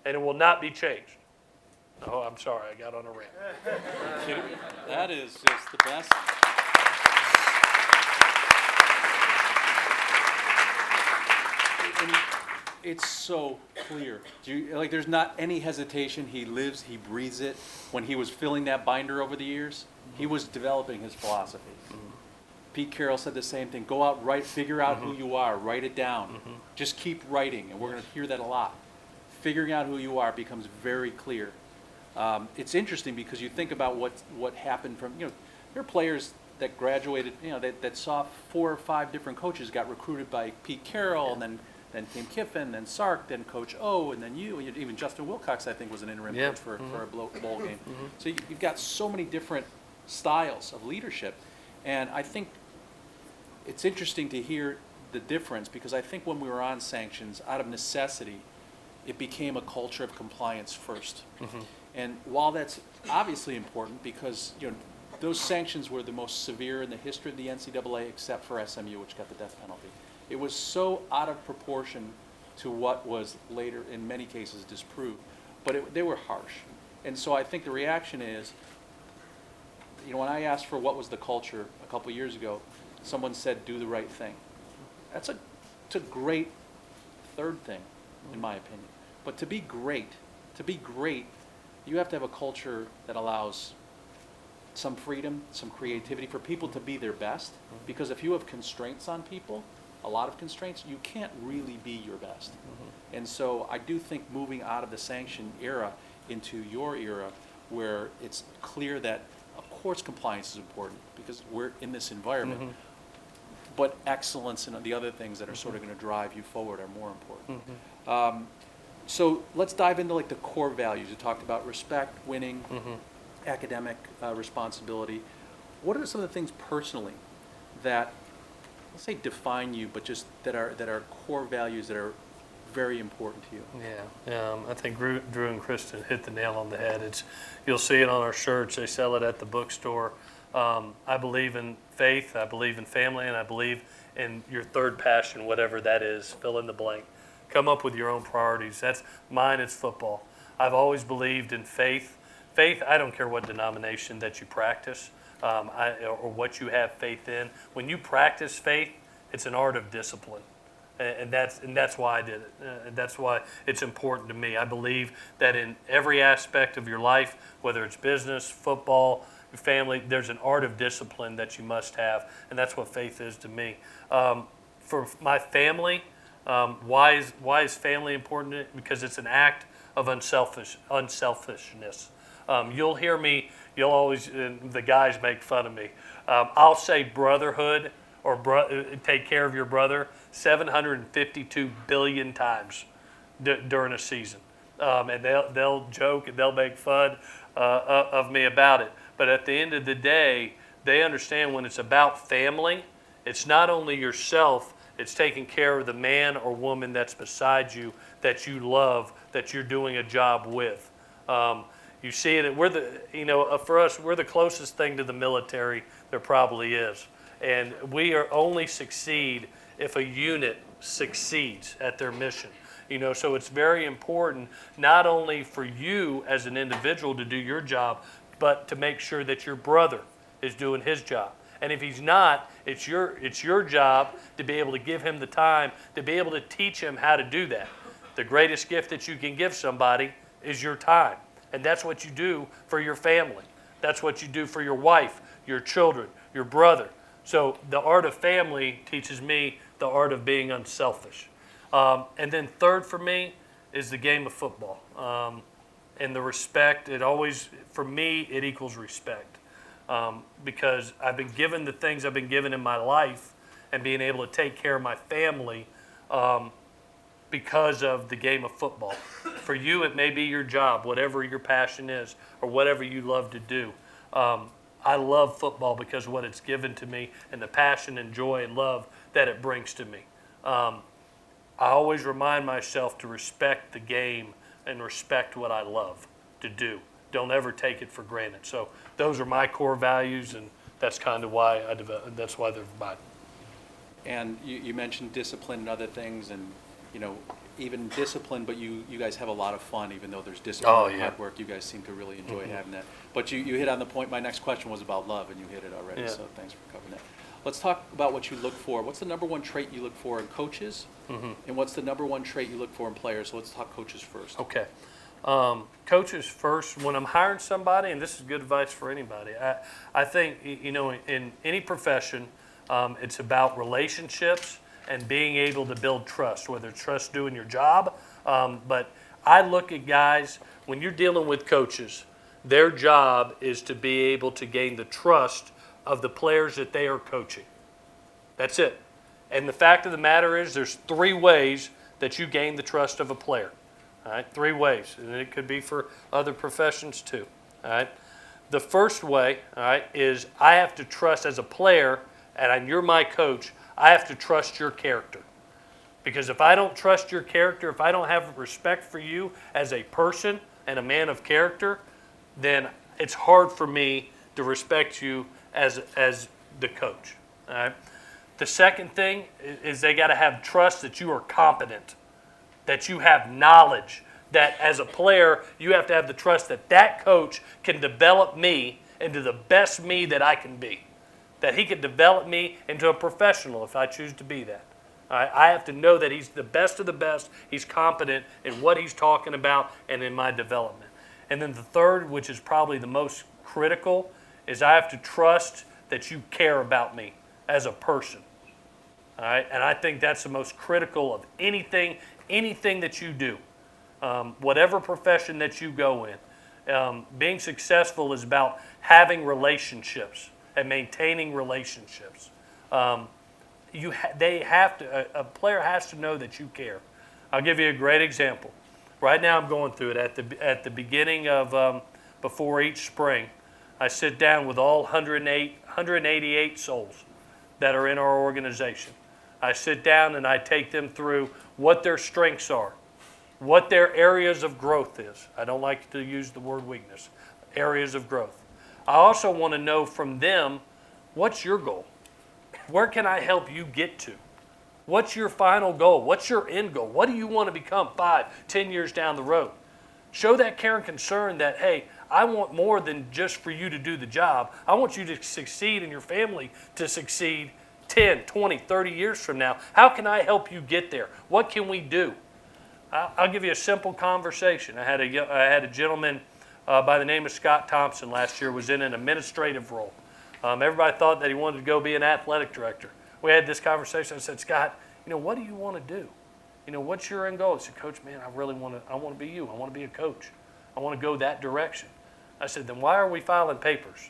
and it will not be changed. Oh, I'm sorry, I got on a rant. That is just the best. And it's so clear. There's not any hesitation. He lives, he breathes it. When he was filling that binder over the years, he was developing his philosophy. Pete Carroll said the same thing. Go out, figure out who you are, write it down. Just keep writing, and we're going to hear that a lot. Figuring out who you are becomes very clear. It's interesting because you think about what happened from, there are players that graduated, that saw 4 or 5 different coaches, got recruited by Pete Carroll, and then came Kiffin, then Sark, then Coach O, and then you, and even Justin Wilcox, I think, was an interim coach for a bowl game. So you've got so many different styles of leadership, and I think it's interesting to hear the difference, because I think when we were on sanctions, out of necessity, it became a culture of compliance first. And while that's obviously important, because those sanctions were the most severe in the history of the NCAA, except for SMU, which got the death penalty. It was so out of proportion to what was later, in many cases, disproved. But they were harsh. And so I think the reaction is, when I asked for what was the culture a couple years ago, someone said, do the right thing. It's a great third thing, in my opinion. But to be great, you have to have a culture that allows some freedom, some creativity for people to be their best. Because if you have constraints on people, a lot of constraints, you can't really be your best. And so I do think moving out of the sanction era into your era, where it's clear that, of course, compliance is important because we're in this environment, but excellence and the other things that are sort of going to drive you forward are more important. So let's dive into the core values. You talked about respect, winning, academic responsibility. What are some of the things personally that, let's say, define you, but just that are core values that are very important to you? Yeah, I think Drew and Kristen hit the nail on the head. You'll see it on our shirts. They sell it at the bookstore. I believe in faith, I believe in family, and I believe in your third passion, whatever that is, fill in the blank. Come up with your own priorities. That's mine, it's football. I've always believed in faith. Faith, I don't care what denomination that you practice or what you have faith in. When you practice faith, it's an art of discipline. And that's why I did it. And that's why it's important to me. I believe that in every aspect of your life, whether it's business, football, family, there's an art of discipline that you must have, and that's what faith is to me. For my family, why is family important? Because it's an act of unselfishness. You'll hear me. You'll always the guys make fun of me. I'll say brotherhood or take care of your brother 752 billion times during a season, and they'll joke and they'll make fun of me about it. But at the end of the day, they understand when it's about family, it's not only yourself, it's taking care of the man or woman that's beside you, that you love, that you're doing a job with. You see it. For us, we're the closest thing to the military there probably is, and we are only succeed if a unit succeeds at their mission. So it's very important not only for you as an individual to do your job, but to make sure that your brother is doing his job. And if he's not, it's your job to be able to give him the time to be able to teach him how to do that. The greatest gift that you can give somebody is your time. And that's what you do for your family. That's what you do for your wife, your children, your brother. So the art of family teaches me the art of being unselfish. And then third for me is the game of football. And the respect, for me, it equals respect. Because I've been given the things I've been given in my life and being able to take care of my family because of the game of football. For you, it may be your job, whatever your passion is or whatever you love to do. I love football because of what it's given to me and the passion and joy and love that it brings to me. I always remind myself to respect the game and respect what I love to do. Don't ever take it for granted. So those are my core values, and that's kind of why that's why they're mine. And you mentioned discipline and other things, and even discipline, but you guys have a lot of fun, even though there's discipline and hard work. You guys seem to really enjoy having that. But you hit on the point. My next question was about love, and you hit it already. So thanks for covering that. Let's talk about what you look for. What's the number one trait you look for in coaches, and what's the number one trait you look for in players? So let's talk coaches first. Okay. Coaches first. When I'm hiring somebody, and this is good advice for anybody, I think in any profession, it's about relationships and being able to build trust, whether it's trust doing your job. But I look at guys, when you're dealing with coaches, their job is to be able to gain the trust of the players that they are coaching. That's it. And the fact of the matter is there's 3 ways that you gain the trust of a player. All right, 3 ways, and it could be for other professions too. All right, the first way, all right, is I have to trust as a player, and you're my coach. I have to trust your character, because if I don't trust your character, if I don't have respect for you as a person and a man of character, then it's hard for me to respect you as the coach. All right. The second thing is they got to have trust that you are competent, that you have knowledge, that as a player, you have to have the trust that that coach can develop me into the best me that I can be, that he can develop me into a professional if I choose to be that. All right? I have to know that he's the best of the best, he's competent in what he's talking about and in my development. And then the third, which is probably the most critical, is I have to trust that you care about me as a person. All right? And I think that's the most critical of anything that you do, whatever profession that you go in. Being successful is about having relationships and maintaining relationships. A player has to know that you care. I'll give you a great example. Right now I'm going through it at the beginning of before each spring. I sit down with all 188 souls that are in our organization. I sit down and I take them through what their strengths are, what their areas of growth is. I don't like to use the word weakness, areas of growth. I also want to know from them, what's your goal? Where can I help you get to? What's your final goal? What's your end goal? What do you want to become 5, 10 years down the road? Show that care and concern that, hey, I want more than just for you to do the job. I want you to succeed and your family to succeed 10, 20, 30 years from now. How can I help you get there? What can we do? I'll give you a simple conversation. I had a gentleman by the name of Scott Thompson last year, was in an administrative role. Everybody thought that he wanted to go be an athletic director. We had this conversation. I said, Scott, what do you want to do? What's your end goal? He said, Coach, man, I want to be you. I want to be a coach. I want to go that direction. I said, then why are we filing papers?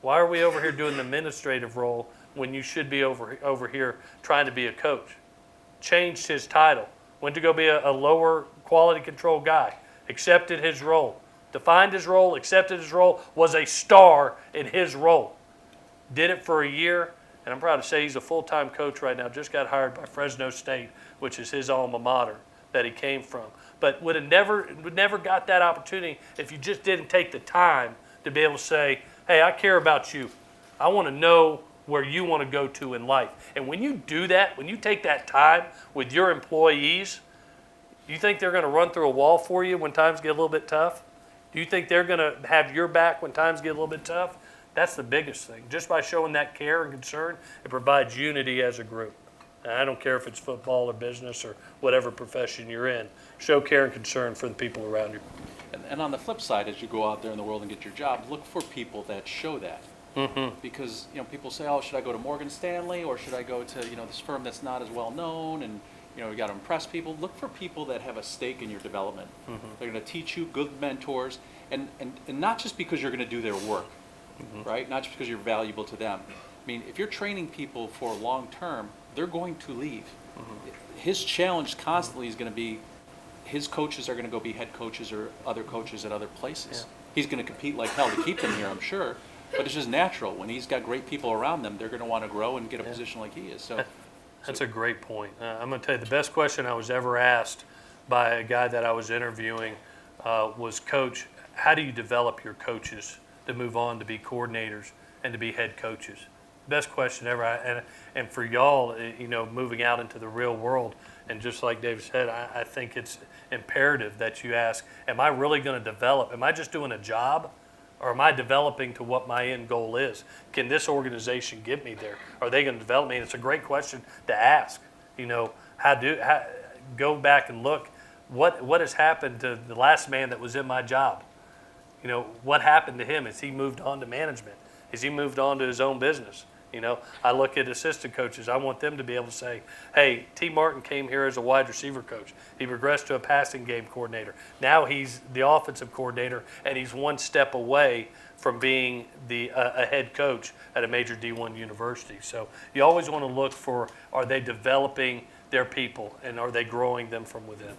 Why are we over here doing the administrative role when you should be over here trying to be a coach? Changed his title. Went to go be a lower quality control guy. Accepted his role. Defined his role, accepted his role, was a star in his role. Did it for a year, and I'm proud to say he's a full-time coach right now. Just got hired by Fresno State, which is his alma mater. that he came from, but would never got that opportunity if you just didn't take the time to be able to say, hey, I care about you. I want to know where you want to go to in life. And when you do that, when you take that time with your employees, do you think they're going to run through a wall for you when times get a little bit tough? Do you think they're going to have your back when times get a little bit tough? That's the biggest thing. Just by showing that care and concern, it provides unity as a group. And I don't care if it's football or business or whatever profession you're in. Show care and concern for the people around you. And on the flip side, as you go out there in the world and get your job, look for people that show that. Mm-hmm. Because people say, oh, should I go to Morgan Stanley or should I go to this firm that's not as well known, and we got to impress people. Look for people that have a stake in your development. Mm-hmm. They're going to teach you, good mentors, and not just because you're going to do their work, right? Not just because you're valuable to them. I mean, if you're training people for long term, they're going to leave. His challenge constantly is going to be, his coaches are going to go be head coaches or other coaches at other places. Yeah. He's going to compete like hell to keep them here, I'm sure. But it's just natural. When he's got great people around them, they're going to want to grow and get a position like he is. So That's a great point. I'm going to tell you, the best question I was ever asked by a guy that I was interviewing was, Coach, how do you develop your coaches to move on to be coordinators and to be head coaches? Best question ever. And for y'all, moving out into the real world, and just like David said, I think it's imperative that you ask, am I really going to develop? Am I just doing a job? Or am I developing to what my end goal is? Can this organization get me there? Are they going to develop me? And it's a great question to ask. Go back and look. What has happened to the last man that was in my job? What happened to him? Has he moved on to management? Has he moved on to his own business? I look at assistant coaches. I want them to be able to say, hey, T. Martin came here as a wide receiver coach. He regressed to a passing game coordinator. Now he's the offensive coordinator, and he's one step away from being a head coach at a major D1 university. So you always want to look for, are they developing their people, and are they growing them from within?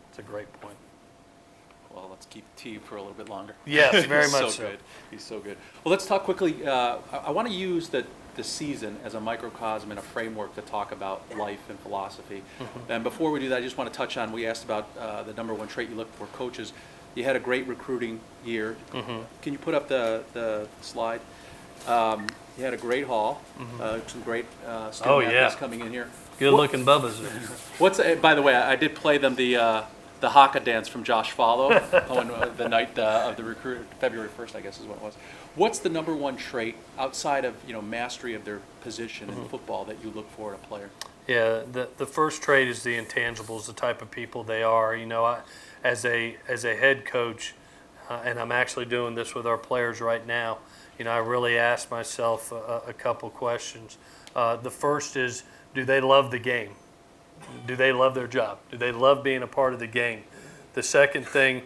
It's a great point. well, let's keep T for a little bit longer. Yes, very He's much so so. good. He's so good. Well, let's talk quickly. I want to use the season as a microcosm and a framework to talk about life and philosophy. Mm-hmm. And before we do that, I just want to touch on, we asked about the number one trait you look for coaches. You had a great recruiting year. Mm-hmm. Can you put up the slide? You had a great haul, some great student Oh, athletes yeah. coming in here. Good looking Bubba's there. What's by the way, I did play them the haka dance from Josh Follow on the night of the recruit, February 1st, I guess is what it was. What's the number one trait outside of mastery of their position in football that you look for in a player? Yeah, the first trait is the intangibles, the type of people they are. As a head coach, and I'm actually doing this with our players right now, I really ask myself a couple questions. The first is, do they love the game? Do they love their job? Do they love being a part of the game? The second thing,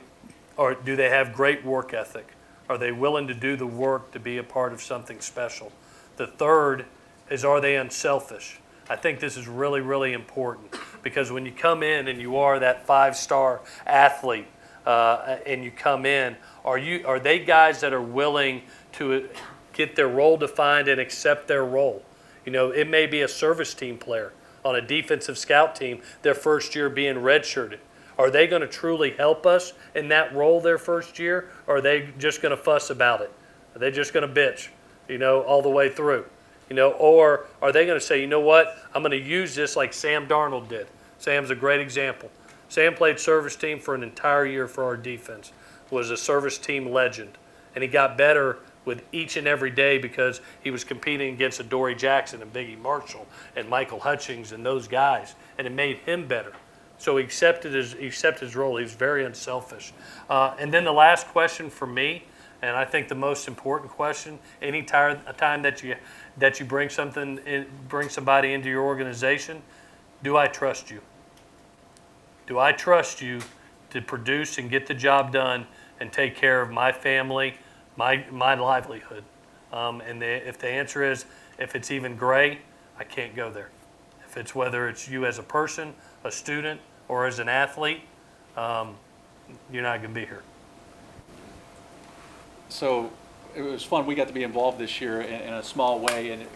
or do they have great work ethic? Are they willing to do the work to be a part of something special? The third is, are they unselfish? I think this is really, really important, because when you come in and you are that 5-star athlete and you come in, are they guys that are willing to get their role defined and accept their role? It may be a service team player on a defensive scout team, their first year being redshirted. Are they going to truly help us in that role their first year, or are they just going to fuss about it? Are they just going to bitch, all the way through? Or are they going to say, you know what, I'm going to use this like Sam Darnold did. Sam's a great example. Sam played service team for an entire year for our defense, was a service team legend, and he got better with each and every day because he was competing against Adoree Jackson and Biggie Marshall and Michael Hutchings and those guys, and it made him better. So he accepted his role. He was very unselfish. And then the last question for me, and I think the most important question, any time that you bring somebody into your organization, do I trust you? Do I trust you to produce and get the job done and take care of my family, my livelihood? If the answer is, if it's even gray, I can't go there. If it's whether it's you as a person, a student, or as an athlete, you're not going to be here. So it was fun. We got to be involved this year in a small way, and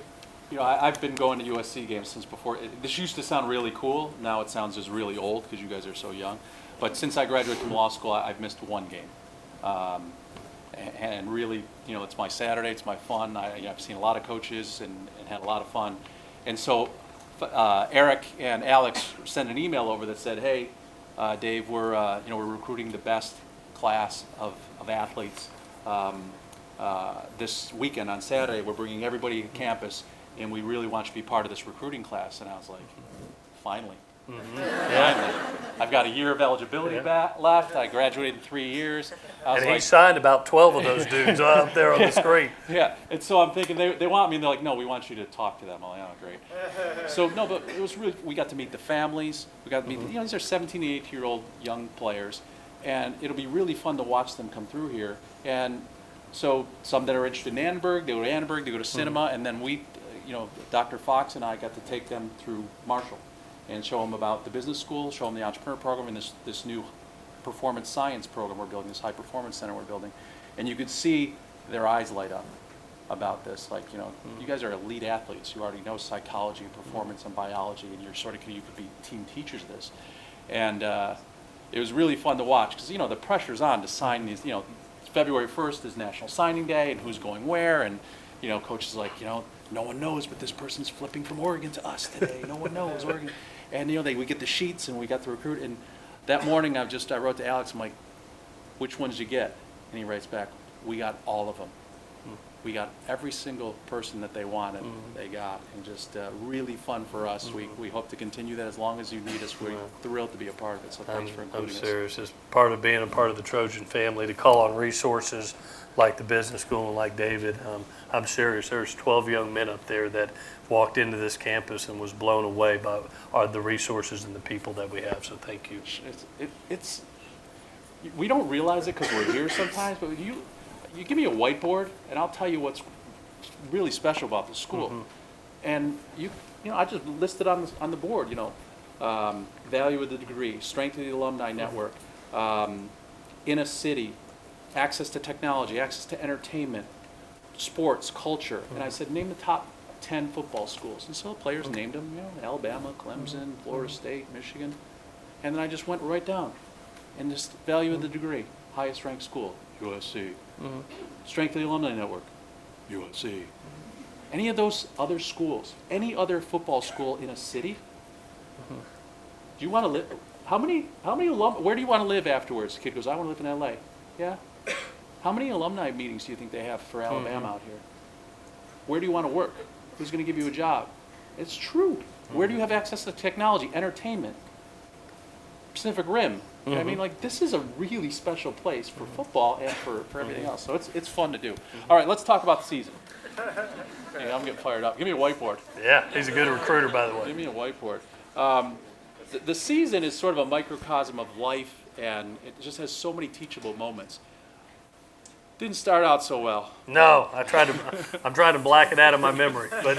You know, I've been going to USC games since before. This used to sound really cool. Now it sounds just really old because you guys are so young. But since I graduated from law school, I've missed one game. And really, you know, it's my Saturday, it's my fun. I've seen a lot of coaches and had a lot of fun. And so Eric and Alex sent an email over that said, hey, Dave, we're recruiting the best class of athletes this weekend on Saturday. We're bringing everybody to campus, and we really want you to be part of this recruiting class. And I was like, finally. Finally. I've got a year of eligibility left. I graduated in 3 years. I was And he like, signed about 12 of those dudes up there on the screen. yeah, and so I'm thinking they want me, and they're like, no, we want you to talk to them. I'm like, oh, great. So no, but it was really, we got to meet the families. We got to meet, you know, these are 17 and 18-year-old young players, and it'll be really fun to watch them come through here. And so some that are interested in Annenberg, they go to Annenberg, they go to cinema, and then we, you know, Dr. Fox and I got to take them through Marshall and show them about the business school, show them the entrepreneur program, and this new performance science program we're building, this high performance center we're building. And you could see their eyes light up about this. Like, you know, you guys are elite athletes. You already know psychology and performance and biology, and you're sort of, you could be team teachers of this. And it was really fun to watch because, you know, the pressure's on to sign these, you know, February 1st is National Signing Day, and who's going where, and, you know, coach is like, you know, no one knows, but this person's flipping from Oregon to us today. No one knows, Oregon. And, you know, we get the sheets, and we got the recruit, and that morning I wrote to Alex, I'm like, which ones did you get? And he writes back, we got all of them. We got every single person that they wanted, they got, and just really fun for us. We hope to continue that as long as you need us. We're thrilled to be a part of it, so thanks for including us. I'm serious. It's part of being a part of the Trojan family to call on resources like the business school and like David. I'm serious. There's 12 young men up there that walked into this campus and was blown away by the resources and the people that we have, so thank you. It's we don't realize it because we're here sometimes, but you give me a whiteboard and I'll tell you what's really special about the school. And you know, I just listed on the board, you know, value of the degree, strength of the alumni network, in a city, access to technology, access to entertainment, sports, culture. And I said, name the top 10 football schools. And so the players named them, you know, Alabama, Clemson, Florida State, Michigan. And then I just went right down. And just value of the degree, highest ranked school, USC. Strength of the alumni network, USC. Any of those other schools, any other football school in a city, do you want to live? How many where do you want to live afterwards? The kid goes, I want to live in LA. Yeah? How many alumni meetings do you think they have for Alabama out here? Where do you want to work? Who's going to give you a job? It's true. Where do you have access to technology, entertainment? Pacific Rim. You know what I mean, like, this is a really special place for football and for everything else. So it's fun to do. All right, let's talk about the season. Hey, I'm getting fired up. Give me a whiteboard. Yeah, he's a good recruiter, by the way. Give me a whiteboard. The season is sort of a microcosm of life, and it just has so many teachable moments. Didn't start out so well. No, I'm trying to black it out of my memory, but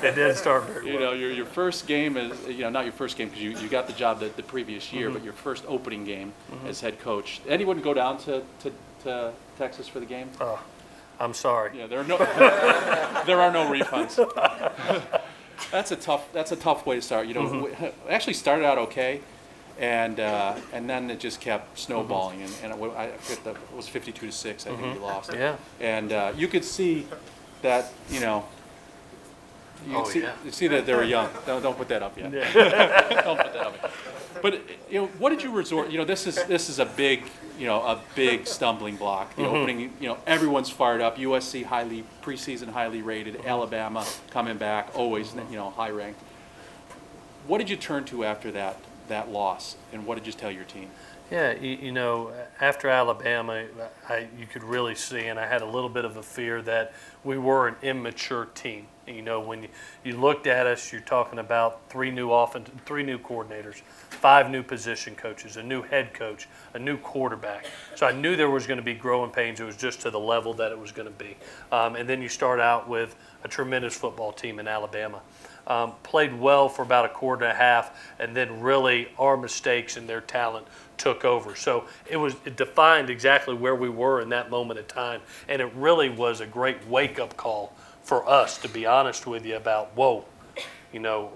it didn't start very well. You know, your first game is, you know, not your first game because you got the job the previous year, but your first opening game as head coach. Anyone go down to Texas for the game? Oh, I'm sorry. Yeah, there are no refunds. That's a tough way to start. You know, we actually started out okay. And then it just kept snowballing, and I forget it was 52-6. I think we lost. Yeah. And you could see that, you know, you see that they were young. Don't put that up yet. Don't put that up yet. But you know, what did you resort? You know, this is a big, you know, a big stumbling block. The opening, you know, everyone's fired up. USC preseason highly rated. Alabama coming back, always, you know, high ranked. What did you turn to after that loss, and what did you tell your team? Yeah, you know, after Alabama, you could really see, and I had a little bit of a fear that we were an immature team. You know, when you looked at us, you're talking about 3 new coordinators, 5 new position coaches, a new head coach, a new quarterback. So I knew there was going to be growing pains. It was just to the level that it was going to be. And then you start out with a tremendous football team in Alabama. Played well for about a quarter and a half, and then really our mistakes and their talent took over. So it defined exactly where we were in that moment of time, and it really was a great wake-up call for us, to be honest with you, about, whoa, you know,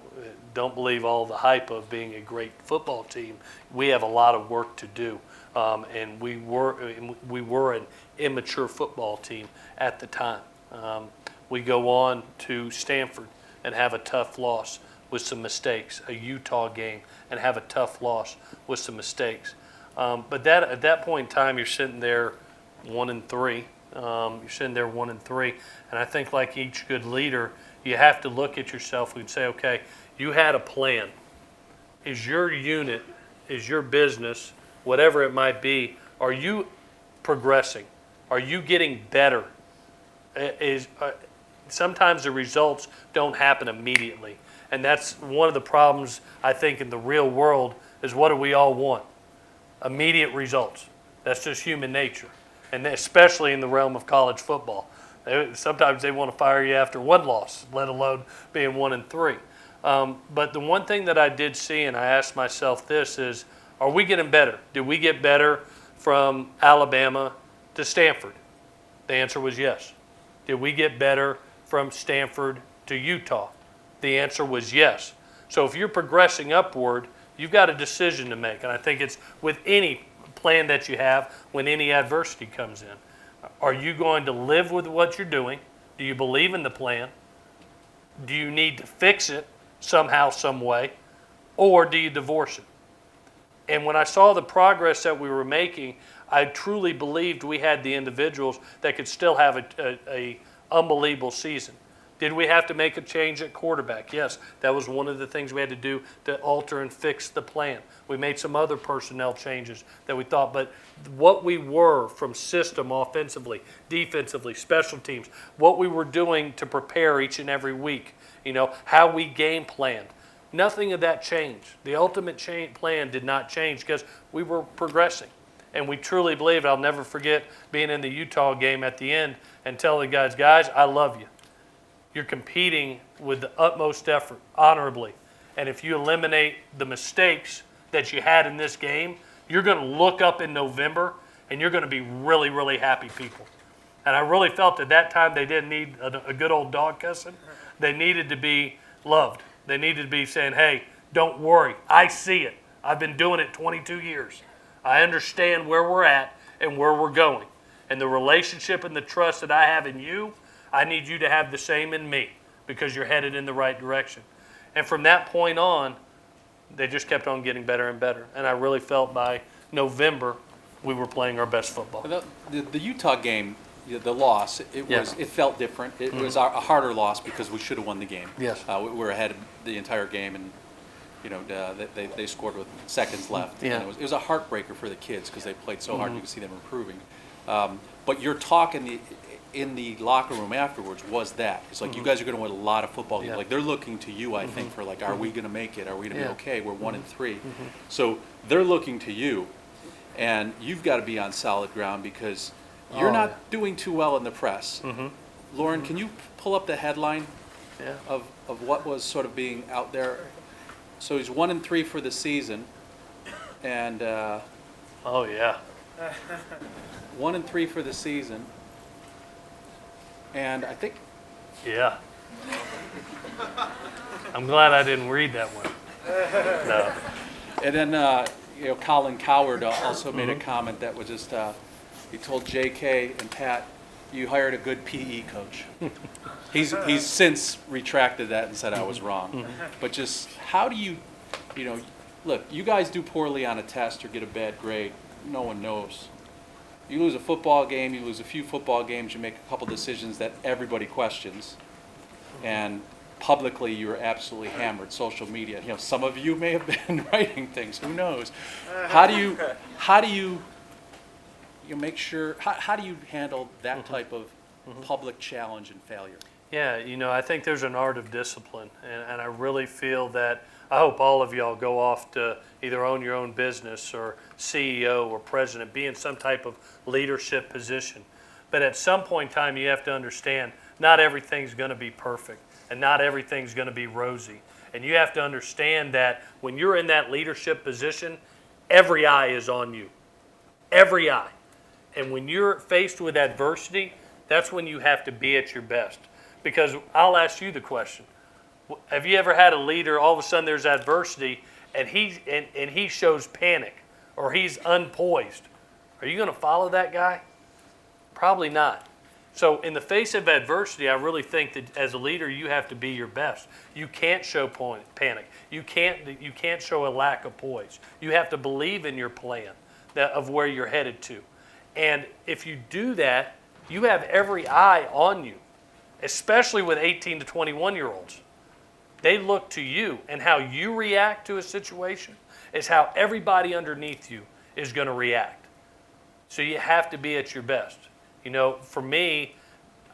don't believe all the hype of being a great football team. We have a lot of work to do. And we were an immature football team at the time. We go on to Stanford and have a tough loss with some mistakes, a Utah game and have a tough loss with some mistakes. But at that point in time, you're sitting there 1-3. You're sitting there 1-3, and I think, like each good leader, you have to look at yourself and say, okay, you had a plan. Is your unit, is your business, whatever it might be, are you progressing? Are you getting better? Sometimes the results don't happen immediately. And that's one of the problems, I think, in the real world is, what do we all want? Immediate results. That's just human nature. And especially in the realm of college football. Sometimes they want to fire you after one loss, let alone being 1-3. But the one thing that I did see, and I asked myself this, is, are we getting better? Did we get better from Alabama to Stanford? The answer was yes. Did we get better from Stanford to Utah? The answer was yes. So if you're progressing upward, you've got a decision to make. And I think it's with any plan that you have when any adversity comes in. Are you going to live with what you're doing? Do you believe in the plan? Do you need to fix it somehow, some way? Or do you divorce it? And when I saw the progress that we were making, I truly believed we had the individuals that could still have a unbelievable season. Did we have to make a change at quarterback? Yes, that was one of the things we had to do to alter and fix the plan. We made some other personnel changes that we thought, but what we were from system, offensively, defensively, special teams, what we were doing to prepare each and every week, you know, how we game planned, nothing of that changed. The ultimate plan did not change because we were progressing. And we truly believe, I'll never forget being in the Utah game at the end and telling the guys, I love you. You're competing with the utmost effort, honorably. And if you eliminate the mistakes that you had in this game, you're going to look up in November and you're going to be really, really happy people. And I really felt at that time they didn't need a good old dog cussing. They needed to be loved. They needed to be saying, hey, don't worry. I see it. I've been doing it 22 years. I understand where we're at and where we're going. And the relationship and the trust that I have in you, I need you to have the same in me because you're headed in the right direction. And from that point on, they just kept on getting better and better. And I really felt by November we were playing our best football. The Utah game, the loss, it felt different. It was a harder loss because we should have won the game. Yes. We were ahead the entire game, and you know they scored with seconds left. Yeah. And it was a heartbreaker for the kids because they played so hard. You could see them improving. But your talk in the locker room afterwards was that it's like you guys are going to win a lot of football games. Yeah. Like they're looking to you, I think, for like, are we going to make it? Are we going to be okay? We're 1-3. So they're looking to you, and you've got to be on solid ground because you're not doing too well in the press. Lauren, can you pull up the headline of what was sort of being out there? So he's 1-3 for the season, and 1-3 for the season. And I think, Yeah. I'm glad I didn't read that one. No. and then Colin Coward also made a comment that was just he told J.K. and Pat, you hired a good PE coach. He's since retracted that and said I was wrong. But just how do you look, you guys do poorly on a test or get a bad grade, no one knows. You lose a football game, you lose a few football games, you make a couple decisions that everybody questions, and publicly you're absolutely hammered. Social media, some of you may have been writing things. Who knows? How do you make sure? How do you handle that type of public challenge and failure? Yeah, I think there's an art of discipline, and I really feel that I hope all of y'all go off to either own your own business or CEO or president, be in some type of leadership position. But at some point in time, you have to understand not everything's going to be perfect and not everything's going to be rosy. And you have to understand that when you're in that leadership position, every eye is on you. Every eye. And when you're faced with adversity, that's when you have to be at your best. Because I'll ask you the question. Have you ever had a leader, all of a sudden there's adversity, and he shows panic, or he's unpoised? Are you going to follow that guy? Probably not. So in the face of adversity, I really think that as a leader, you have to be your best. You can't show panic. You can't show a lack of poise. You have to believe in your plan of where you're headed to. And if you do that, you have every eye on you, especially with 18 to 21-year-olds. They look to you, and how you react to a situation is how everybody underneath you is going to react. So you have to be at your best. You know, for me,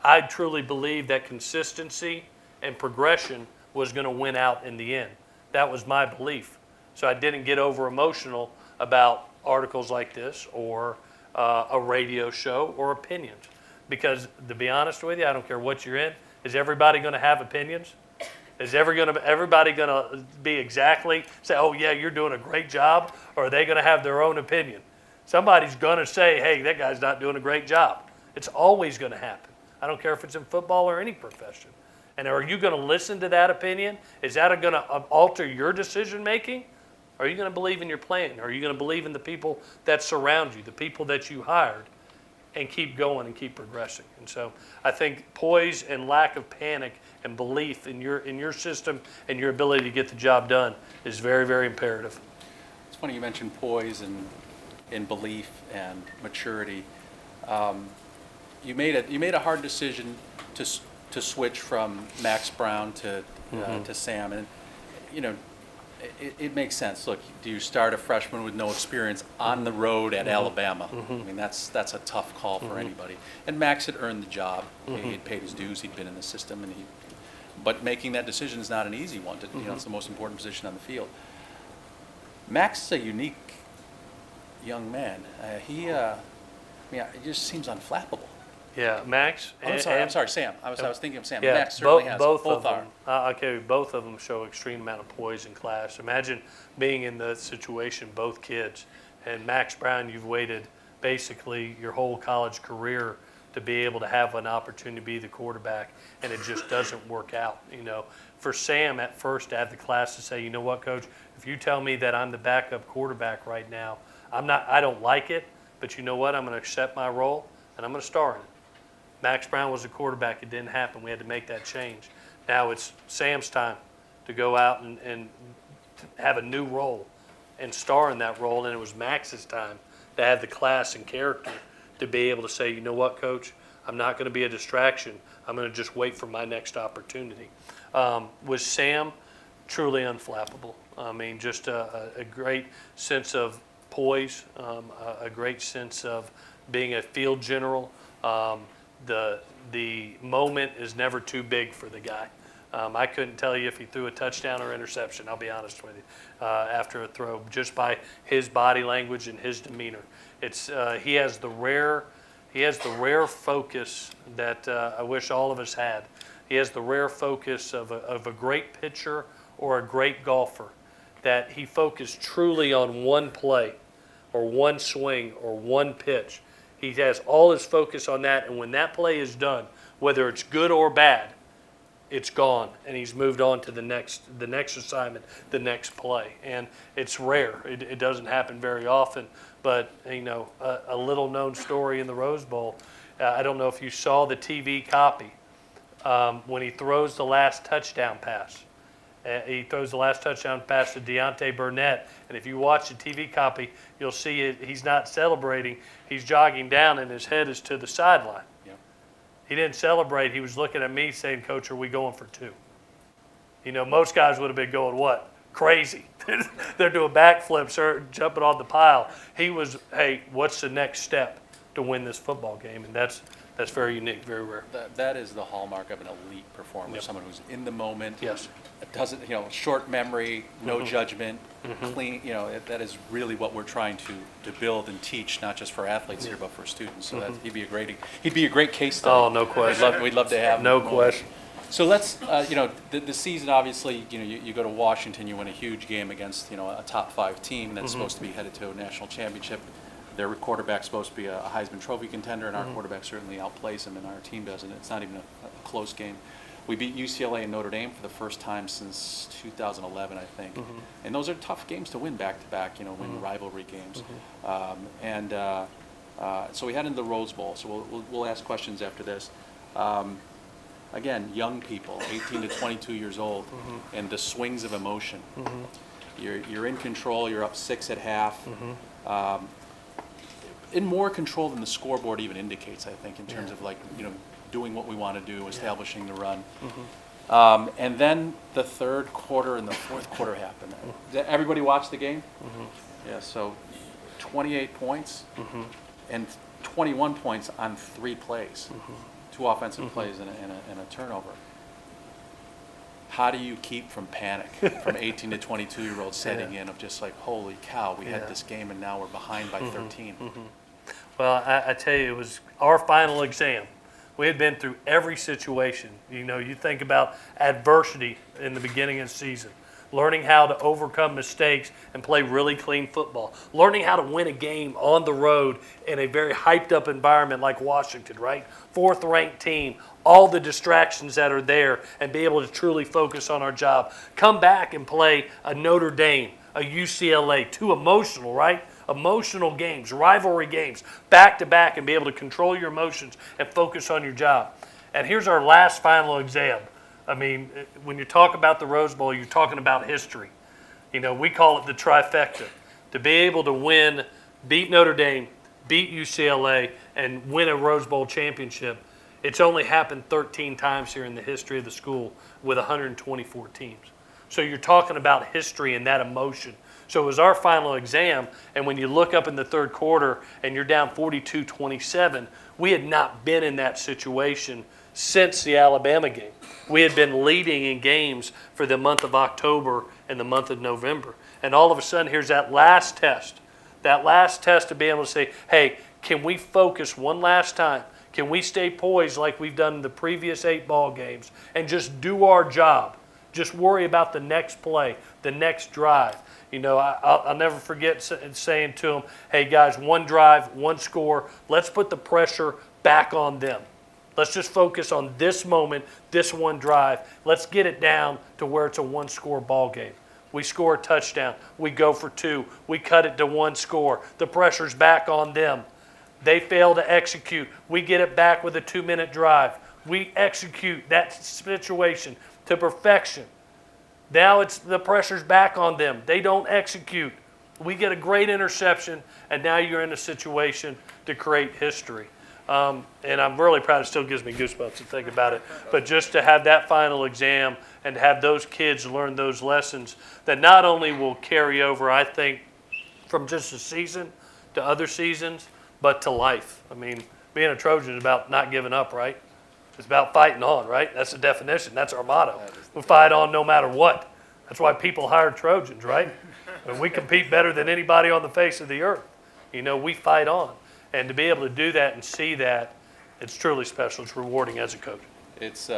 I truly believe that consistency and progression was going to win out in the end. That was my belief. So I didn't get over emotional about articles like this or a radio show or opinions. Because to be honest with you, I don't care what you're in. Is everybody going to have opinions? Is everybody going to be exactly say, oh yeah, you're doing a great job? Or are they going to have their own opinion? Somebody's going to say, hey, that guy's not doing a great job. It's always going to happen. I don't care if it's in football or any profession. And are you going to listen to that opinion? Is that going to alter your decision making? Are you going to believe in your plan? Are you going to believe in the people that surround you, the people that you hired, and keep going and keep progressing? And so I think poise and lack of panic and belief in your system and your ability to get the job done is very, very imperative. It's funny you mentioned poise and belief and maturity. You made a hard decision to switch from Max Brown to Sam, and you know it makes sense. Look, do you start a freshman with no experience on the road at Alabama? I mean that's a tough call for anybody. And Max had earned the job. He had paid his dues. He'd been in the system, but making that decision is not an easy one. It's the most important position on the field. Max is a unique young man. It just seems unflappable. Yeah, Max. I'm sorry, Sam. I was thinking of Sam. Yeah, Max certainly has both are. of them. Okay, both of them show extreme amount of poise in class. Imagine being in the situation, both kids, and Max Brown. You've waited basically your whole college career to be able to have an opportunity to be the quarterback, and it just doesn't work out. You know, for Sam at first to have the class to say, you know what, Coach, if you tell me that I'm the backup quarterback right now, I don't like it, but you know what, I'm going to accept my role and I'm going to star in it. Max Brown was the quarterback. It didn't happen. We had to make that change. Now it's Sam's time to go out and have a new role and star in that role, and it was Max's time to have the class and character to be able to say, you know what, Coach, I'm not going to be a distraction. I'm going to just wait for my next opportunity. Was Sam truly unflappable? I mean, just a great sense of poise, a great sense of being a field general. The moment is never too big for the guy. I couldn't tell you if he threw a touchdown or interception, I'll be honest with you, after a throw, just by his body language and his demeanor. He has the rare focus that I wish all of us had. He has the rare focus of a great pitcher or a great golfer, that he focused truly on one play or one swing or one pitch. He has all his focus on that, and when that play is done, whether it's good or bad, it's gone, and he's moved on to the next assignment, the next play. And it's rare. It doesn't happen very often. But you know, a little known story in the Rose Bowl. I don't know if you saw the TV copy when he throws the last touchdown pass. He throws the last touchdown pass to Deontay Burnett, and if you watch the TV copy, you'll see he's not celebrating. He's jogging down, and his head is to the sideline. Yeah. He didn't celebrate. He was looking at me saying, Coach, are we going for two? You know, most guys would have been going, what? Crazy. They're doing backflips or jumping on the pile. He was, hey, what's the next step to win this football game? And that's very unique, very rare. That is the hallmark of an elite performer, Yep. someone who's in the moment. Yes. Doesn't, short memory, no judgment, clean, that is really what we're trying to build and teach, not just for athletes here, but for students. So that he'd be a great case study. Oh, no question. We'd love to have him. No question. So let's, the season, obviously, you go to Washington, you win a huge game against, a top 5 team that's supposed to be headed to a national championship. Their quarterback's supposed to be a Heisman Trophy contender, and our quarterback certainly outplays him, and our team doesn't. It's not even a close game. We beat UCLA and Notre Dame for the first time since 2011, I think. And those are tough games to win back-to-back, win rivalry games. So we head into the Rose Bowl, so we'll ask questions after this. Again, young people, 18 to 22 years old, and the swings of emotion. You're in control, you're up 6 at half. In more control than the scoreboard even indicates, I think, in terms of doing what we want to do, establishing the run. And then the third quarter and the fourth quarter happened. Did everybody watch the game? Yeah, so 28 points and 21 points on 3 plays. 2 offensive plays and a turnover. How do you keep from panic from 18 to 22-year-olds setting in of just like, holy cow, we had this game and now we're behind by 13? Well, I tell you, it was our final exam. We had been through every situation. You think about adversity in the beginning of the season, learning how to overcome mistakes and play really clean football, learning how to win a game on the road in a very hyped up environment like Washington, right? 4th ranked team, all the distractions that are there, and be able to truly focus on our job. Come back and play a Notre Dame, a UCLA, 2 emotional, right? Emotional games, rivalry games, back to back, and be able to control your emotions and focus on your job. And here's our last final exam. I mean, when you talk about the Rose Bowl, you're talking about history. We call it the trifecta. To be able to win, beat Notre Dame, beat UCLA, and win a Rose Bowl championship, it's only happened 13 times here in the history of the school with 124 teams. So you're talking about history and that emotion. So it was our final exam, and when you look up in the third quarter and you're down 42-27, we had not been in that situation since the Alabama game. We had been leading in games for the month of October and the month of November. And all of a sudden, here's that last test to be able to say, hey, can we focus one last time? Can we stay poised like we've done in the previous 8 ball games and just do our job? Just worry about the next play, the next drive. I'll never forget saying to them, hey guys, 1 drive, 1 score. Let's put the pressure back on them. Let's just focus on this moment, this 1 drive. Let's get it down to where it's a 1-score ball game. We score a touchdown. We go for 2. We cut it to 1 score. The pressure's back on them. They fail to execute. We get it back with a 2-minute drive. We execute that situation to perfection. Now the pressure's back on them. They don't execute. We get a great interception, and now you're in a situation to create history. And I'm really proud. It still gives me goosebumps to think about it. But just to have that final exam and to have those kids learn those lessons that not only will carry over, I think, from just a season to other seasons, but to life. I mean, being a Trojan is about not giving up, right? It's about fighting on, right? That's the definition. That's our motto. We fight on no matter what. That's why people hire Trojans, right? And we compete better than anybody on the face of the earth. We fight on. And to be able to do that and see that, it's truly special. It's rewarding as a coach. It's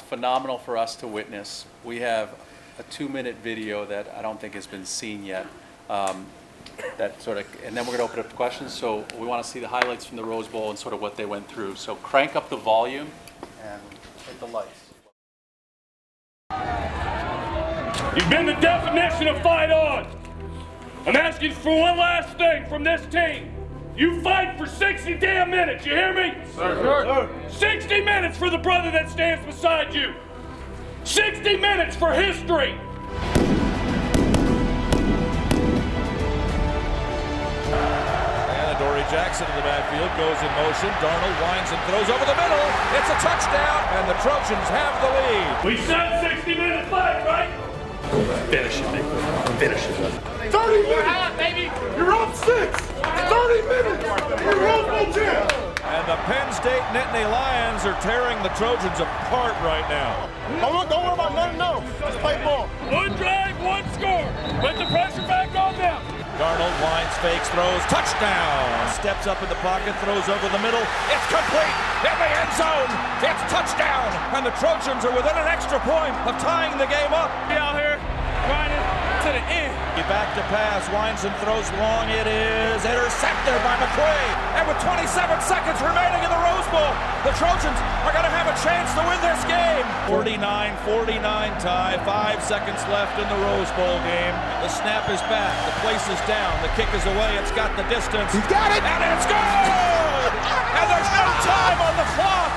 phenomenal for us to witness. We have a 2-minute video that I don't think has been seen yet. And then we're going to open up to questions. So we want to see the highlights from the Rose Bowl and sort of what they went through. So crank up the volume and hit the lights. You've been the definition of fight on. I'm asking for one last thing from this team. You fight for 60 damn minutes, you hear me? Sir. 60 minutes for the brother that stands beside you. 60 minutes for history. Dory Jackson in the backfield goes in motion. Darnold winds and throws over the middle. It's a touchdown, and the Trojans have the lead. We said 60-minute fight, right? Finish it, Nick. Finish it. 30 minutes, baby. You're up 6. 30 minutes. You're Rose Bowl champ. And the Penn State Nittany Lions are tearing the Trojans apart right now. Don't worry about nothing else. Just play ball. 1 drive, 1 score. Put the pressure back on them. Darnold winds, fakes, throws, touchdown. Steps up in the pocket, throws over the middle. It's complete in the end zone. It's touchdown. And the Trojans are within an extra point of tying the game up. Be out here grinding. it in. He back to pass, winds and throws long. It is intercepted by McQuay. And with 27 seconds remaining in the Rose Bowl, the Trojans are going to have a chance to win this game. 49-49 tie, 5 seconds left in the Rose Bowl game. The snap is back, the place is down, the kick is away, it's got the distance. He's got it! And it's good! And there's no time on the clock!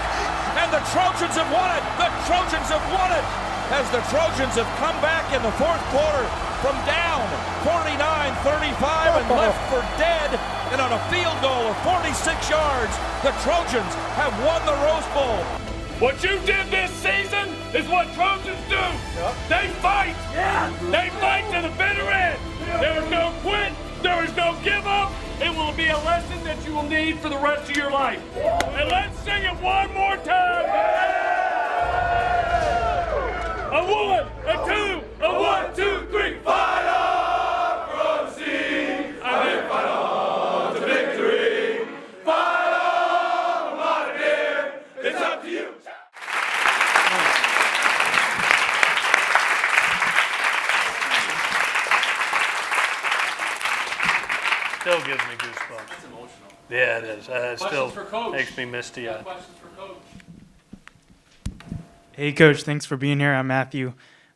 And the Trojans have won it! The Trojans have won it! As the Trojans have come back in the fourth quarter from down 49-35 and left for dead, and on a field goal of 46 yards, the Trojans have won the Rose Bowl. What you did this season is what Trojans do. They fight. Yeah. They fight to the bitter end. There is no quit. There is no give up. It will be a lesson that you will need for the rest of your life. And let's sing it one more time. A one, a two, a 1, 2, 3, fight on, proceed. I may fight on to victory. Fight on, my dear. It's up to you. Still gives me goosebumps. It's emotional. Yeah, it is. It Questions still for Coach? makes me misty-eyed. Questions for Coach? Hey, Coach, thanks for being here. I'm Matthew.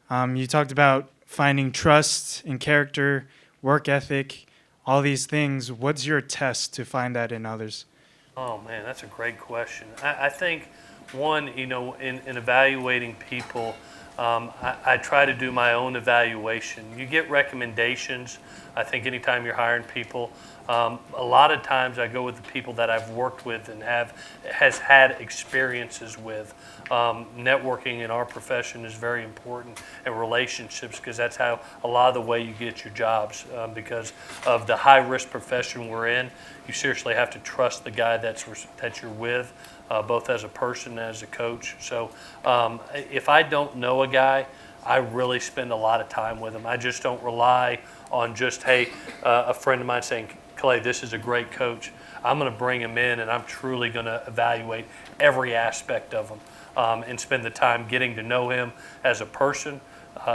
You talked about finding trust and character, work ethic, all these things. What's your test to find that in others? Oh, man, that's a great question. I think, one, in evaluating people, I try to do my own evaluation. You get recommendations. I think anytime you're hiring people, a lot of times I go with the people that I've worked with and has had experiences with. Networking in our profession is very important, and relationships, because that's how a lot of the way you get your jobs. Because of the high-risk profession we're in, you seriously have to trust the guy that you're with, both as a person and as a coach. So if I don't know a guy, I really spend a lot of time with him. I just don't rely on just, hey, a friend of mine saying, Clay, this is a great coach. I'm going to bring him in, and I'm truly going to evaluate every aspect of him and spend the time getting to know him as a person,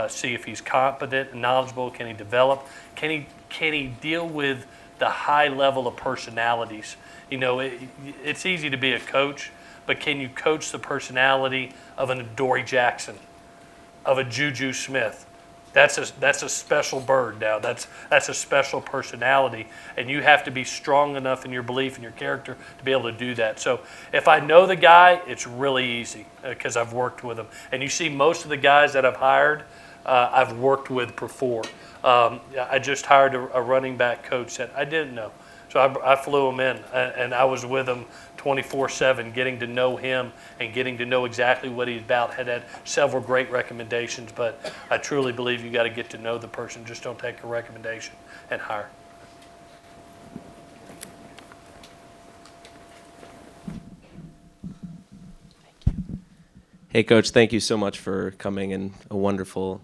see if he's competent and knowledgeable. Can he develop? Can he deal with the high level of personalities? It's easy to be a coach, but can you coach the personality of an Adoree Jackson, of a Juju Smith? That's a special bird now. That's a special personality, and you have to be strong enough in your belief and your character to be able to do that. So if I know the guy, it's really easy because I've worked with him. And you see most of the guys that I've hired, I've worked with before. I just hired a running back coach that I didn't know. So I flew him in, and I was with him 24/7, getting to know him and getting to know exactly what he's about. Had several great recommendations, but I truly believe you got to get to know the person. Just don't take a recommendation and hire. Hey, Coach, thank you so much for coming and a wonderful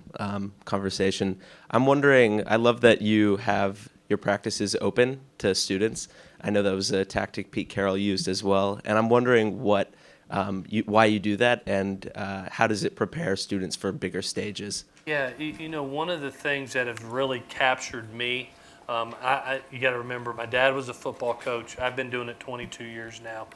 conversation. I'm wondering, I love that you have your practices open to students. I know that was a tactic Pete Carroll used as well, and I'm wondering why you do that, and how does it prepare students for bigger stages? Yeah, one of the things that have really captured me, you got to remember, my dad was a football coach. I've been doing it 22 years now.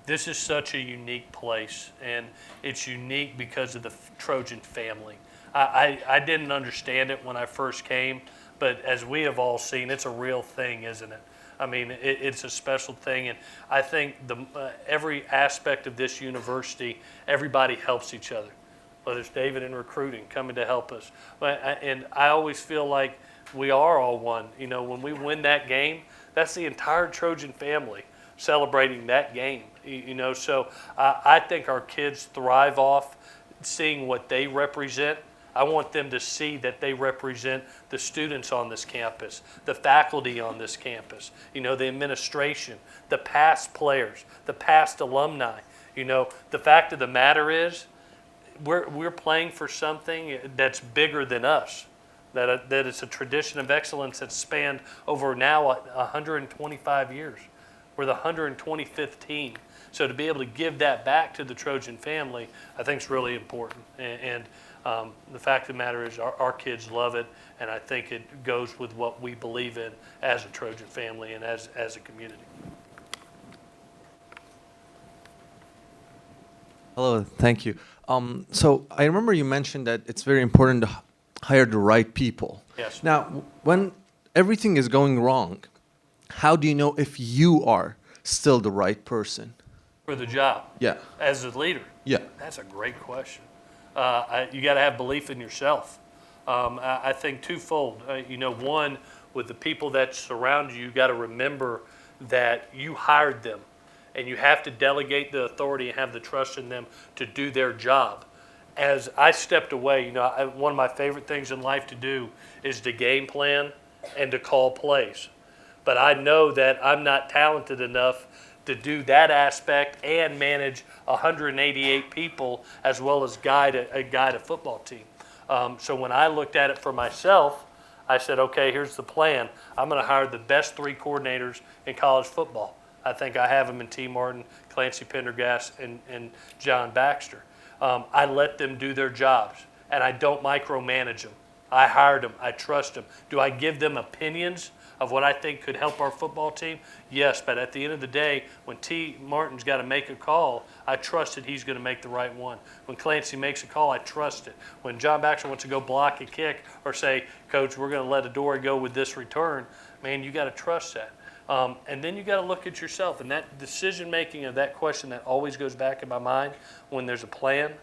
This is such a unique place, and it's unique because of the Trojan family. I didn't understand it when I first came, but as we have all seen, it's a real thing, isn't it? I mean, it's a special thing, and I think every aspect of this university, everybody helps each other, whether it's David in recruiting, coming to help us. And I always feel like we are all one. When we win that game, that's the entire Trojan family celebrating that game. So I think our kids thrive off seeing what they represent. I want them to see that they represent the students on this campus, the faculty on this campus, the administration, the past players, the past alumni. The fact of the matter is we're playing for something that's bigger than us, that it's a tradition of excellence that's spanned over now 125 years. We're the 125th team. So to be able to give that back to the Trojan family, I think is really important. And The fact of the matter is our kids love it, and I think it goes with what we believe in as a Trojan family and as a community. Hello, thank you. So I remember you mentioned that it's very important to hire the right people. Yes. Now, when everything is going wrong, how do you know if you are still the right person? For the job. Yeah. As a leader. Yeah. That's a great question. You got to have belief in yourself. I think twofold. One, with the people that surround you, you got to remember that you hired them, and you have to delegate the authority and have the trust in them to do their job. As I stepped away, one of my favorite things in life to do is to game plan and to call plays. But I know that I'm not talented enough to do that aspect and manage 188 people as well as guide a football team. So when I looked at it for myself, I said, okay, here's the plan. I'm going to hire the best 3 coordinators in college football. I think I have them in T. Martin, Clancy Pendergast, and John Baxter. I let them do their jobs, and I don't micromanage them. I hired them. I trust them. Do I give them opinions of what I think could help our football team? Yes, but at the end of the day, when T. Martin's got to make a call, I trust that he's going to make the right one. When Clancy makes a call, I trust it. When John Baxter wants to go block a kick or say, Coach, we're going to let Adore go with this return, man, you got to trust that. And then you got to look at yourself. And that decision-making of that question that always goes back in my mind when there's a plan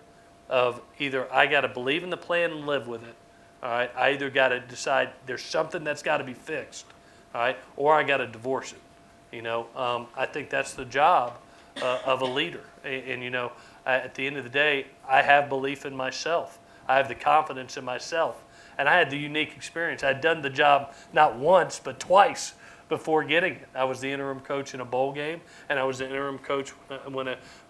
of either I got to believe in the plan and live with it, all right? I either got to decide there's something that's got to be fixed, all right, or I got to divorce it. I think that's the job of a leader. And at the end of the day, I have belief in myself. I have the confidence in myself. And I had the unique experience. I had done the job not once, but twice before getting it. I was the interim coach in a bowl game, and I was the interim coach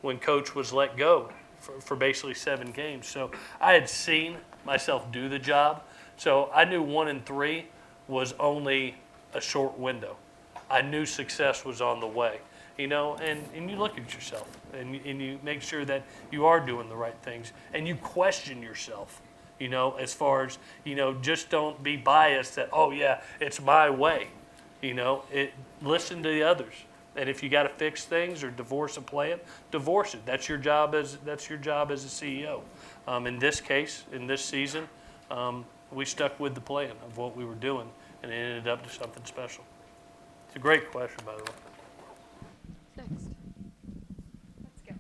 when Coach was let go for basically 7 games. So I had seen myself do the job. So I knew 1 and 3 was only a short window. I knew success was on the way, and you look at yourself and you make sure that you are doing the right things, and you question yourself, as far as, just don't be biased that, oh yeah, it's my way. Listen to the others. And if you got to fix things or divorce a plan, divorce it. That's your job as a CEO. In this case, in this season, we stuck with the plan of what we were doing, and it ended up to something special. It's a great question, by the way. Next. Let's go.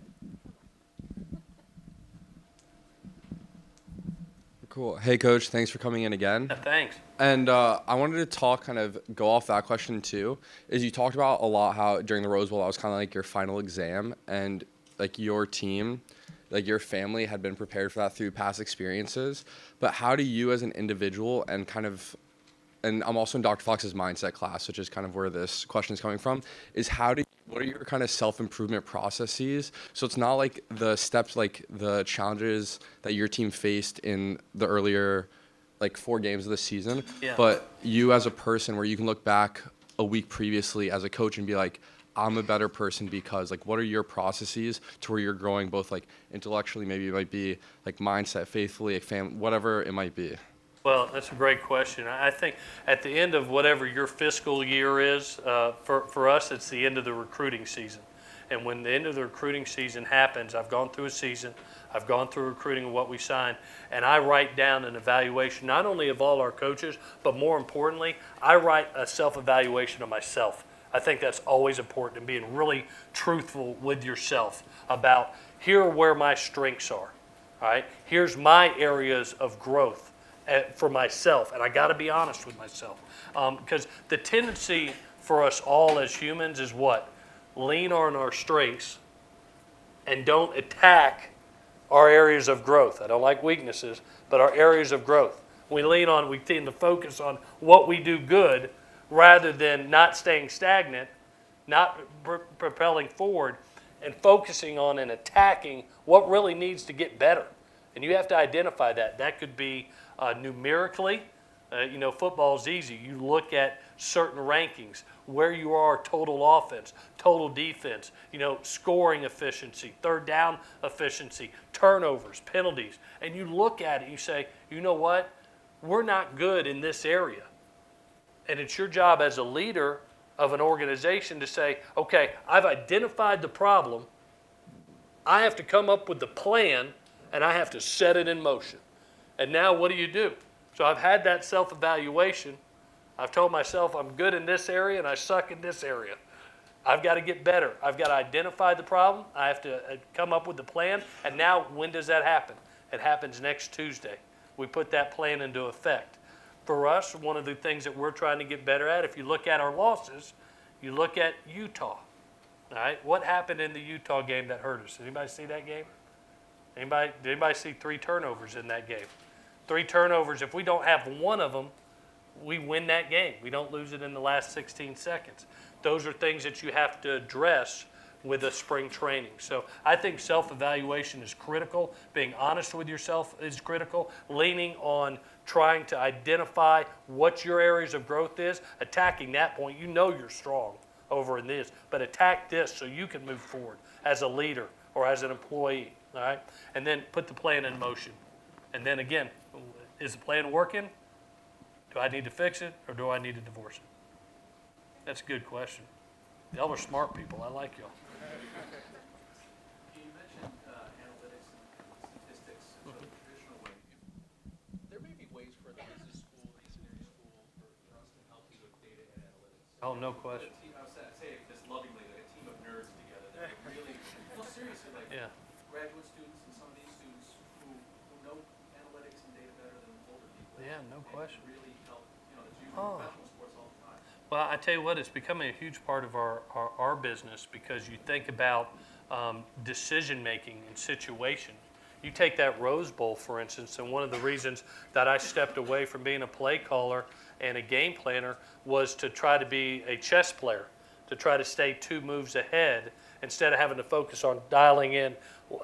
Cool. Hey, Coach. Thanks for coming in again. Yeah, thanks. And I wanted to go off that question too. Is you talked about a lot how during the Rose Bowl that was kind of like your final exam, and like your team, like your family had been prepared for that through past experiences. But how do you as an individual and I'm also in Dr. Fox's mindset class, which is kind of where this question is coming from, is what are your kind of self-improvement processes? So it's not like the steps, like the challenges that your team faced in the earlier, like 4 games of the season, Yeah. but you as a person where you can look back a week previously as a coach and be like, I'm a better person because, like, what are your processes to where you're growing both like intellectually, maybe it might be like mindset, faithfully, like whatever it might be. Well, that's a great question. I think at the end of whatever your fiscal year is, for us, it's the end of the recruiting season. And when the end of the recruiting season happens, I've gone through a season, I've gone through recruiting and what we signed, and I write down an evaluation, not only of all our coaches, but more importantly, I write a self-evaluation of myself. I think that's always important, and being really truthful with yourself about here are where my strengths are, all right? Here's my areas of growth for myself, and I got to be honest with myself, because the tendency for us all as humans is what? Lean on our strengths and don't attack our areas of growth. I don't like weaknesses, but our areas of growth. We tend to focus on what we do good rather than not staying stagnant, not propelling forward, and focusing on and attacking what really needs to get better. And you have to identify that. That could be numerically, Football's easy. You look at certain rankings, where you are total offense, total defense, scoring efficiency, third down efficiency, turnovers, penalties. And you look at it and you say, you know what? We're not good in this area. And it's your job as a leader of an organization to say, okay, I've identified the problem. I have to come up with the plan, and I have to set it in motion. And now what do? So I've had that self-evaluation. I've told myself I'm good in this area and I suck in this area. I've got to get better. I've got to identify the problem. I have to come up with the plan. And now when does that happen? It happens next Tuesday. We put that plan into effect. For us, one of the things that we're trying to get better at, if you look at our losses, you look at Utah. All right, what happened in the Utah game that hurt us? Did anybody see that game? Did anybody see 3 turnovers in that game? 3 turnovers. If we don't have one of them, we win that game. We don't lose it in the last 16 seconds. Those are things that you have to address with a spring training. So I think self-evaluation is critical. Being honest with yourself is critical. Leaning on trying to identify what your areas of growth is, attacking that point. You know you're strong over in this, but attack this so you can move forward as a leader or as an employee, all right? And then put the plan in motion. And then again, is the plan working? Do I need to fix it or do I need to divorce it? That's a good question. Y'all are smart people. I like y'all. You mentioned analytics and statistics in a traditional way. There may be ways for the business school, the engineering school, for us to help you with data and analytics. Oh, no question. I would say this lovingly, like a team of nerds together that would really, no, seriously, like graduate students and some of these students who know analytics and data better than older people. Yeah, no question. Really help, that's used in professional sports all the time. Well, I tell you what, it's becoming a huge part of our business because you think about decision-making and situation. You take that Rose Bowl, for instance, and one of the reasons that I stepped away from being a play caller and a game planner was to try to be a chess player, to try to stay 2 moves ahead instead of having to focus on dialing in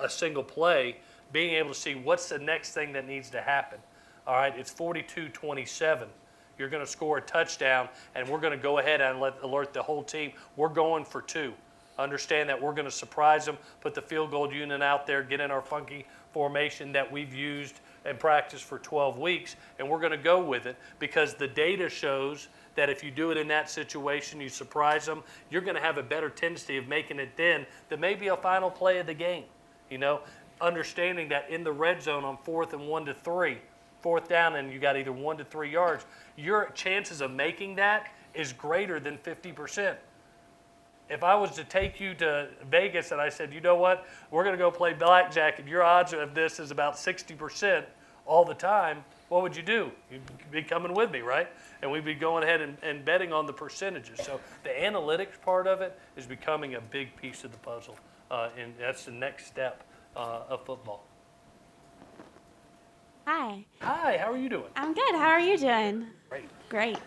a single play, being able to see what's the next thing that needs to happen. All right, it's 42-27. You're going to score a touchdown, and we're going to go ahead and alert the whole team. We're going for 2. Understand that we're going to surprise them, put the field goal unit out there, get in our funky formation that we've used and practiced for 12 weeks, and we're going to go with it because the data shows that if you do it in that situation, you surprise them, you're going to have a better tendency of making it then than maybe a final play of the game. Understanding that in the red zone on 4th and 1 to 3, 4th down, and you got either 1 to 3 yards, your chances of making that is greater than 50%. If I was to take you to Vegas and I said, you know what, we're going to go play blackjack and your odds of this is about 60% all the time, what would you do? You'd be coming with me, right? And we'd be going ahead and betting on the percentages. So the analytics part of it is becoming a big piece of the puzzle, and that's the next step of football. Hi. Hi, how are you doing? I'm good. How are you doing? Great.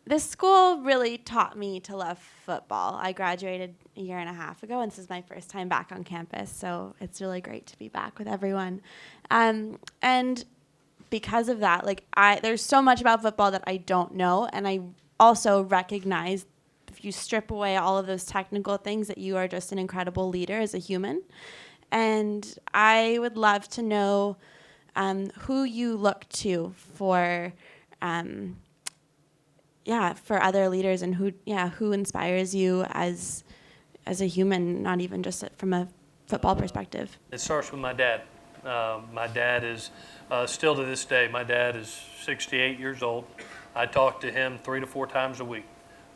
This school really taught me to love football. I graduated a year and a half ago, and this is my first time back on campus, so it's really great to be back with everyone. And because of that, there's so much about football that I don't know, and I also recognize if you strip away all of those technical things that you are just an incredible leader as a human. And I would love to know who you look to for other leaders, and who inspires you as a human, not even just from a football perspective. It starts with my dad. My dad is still to this day. My dad is 68 years old. I talk to him 3 to 4 times a week.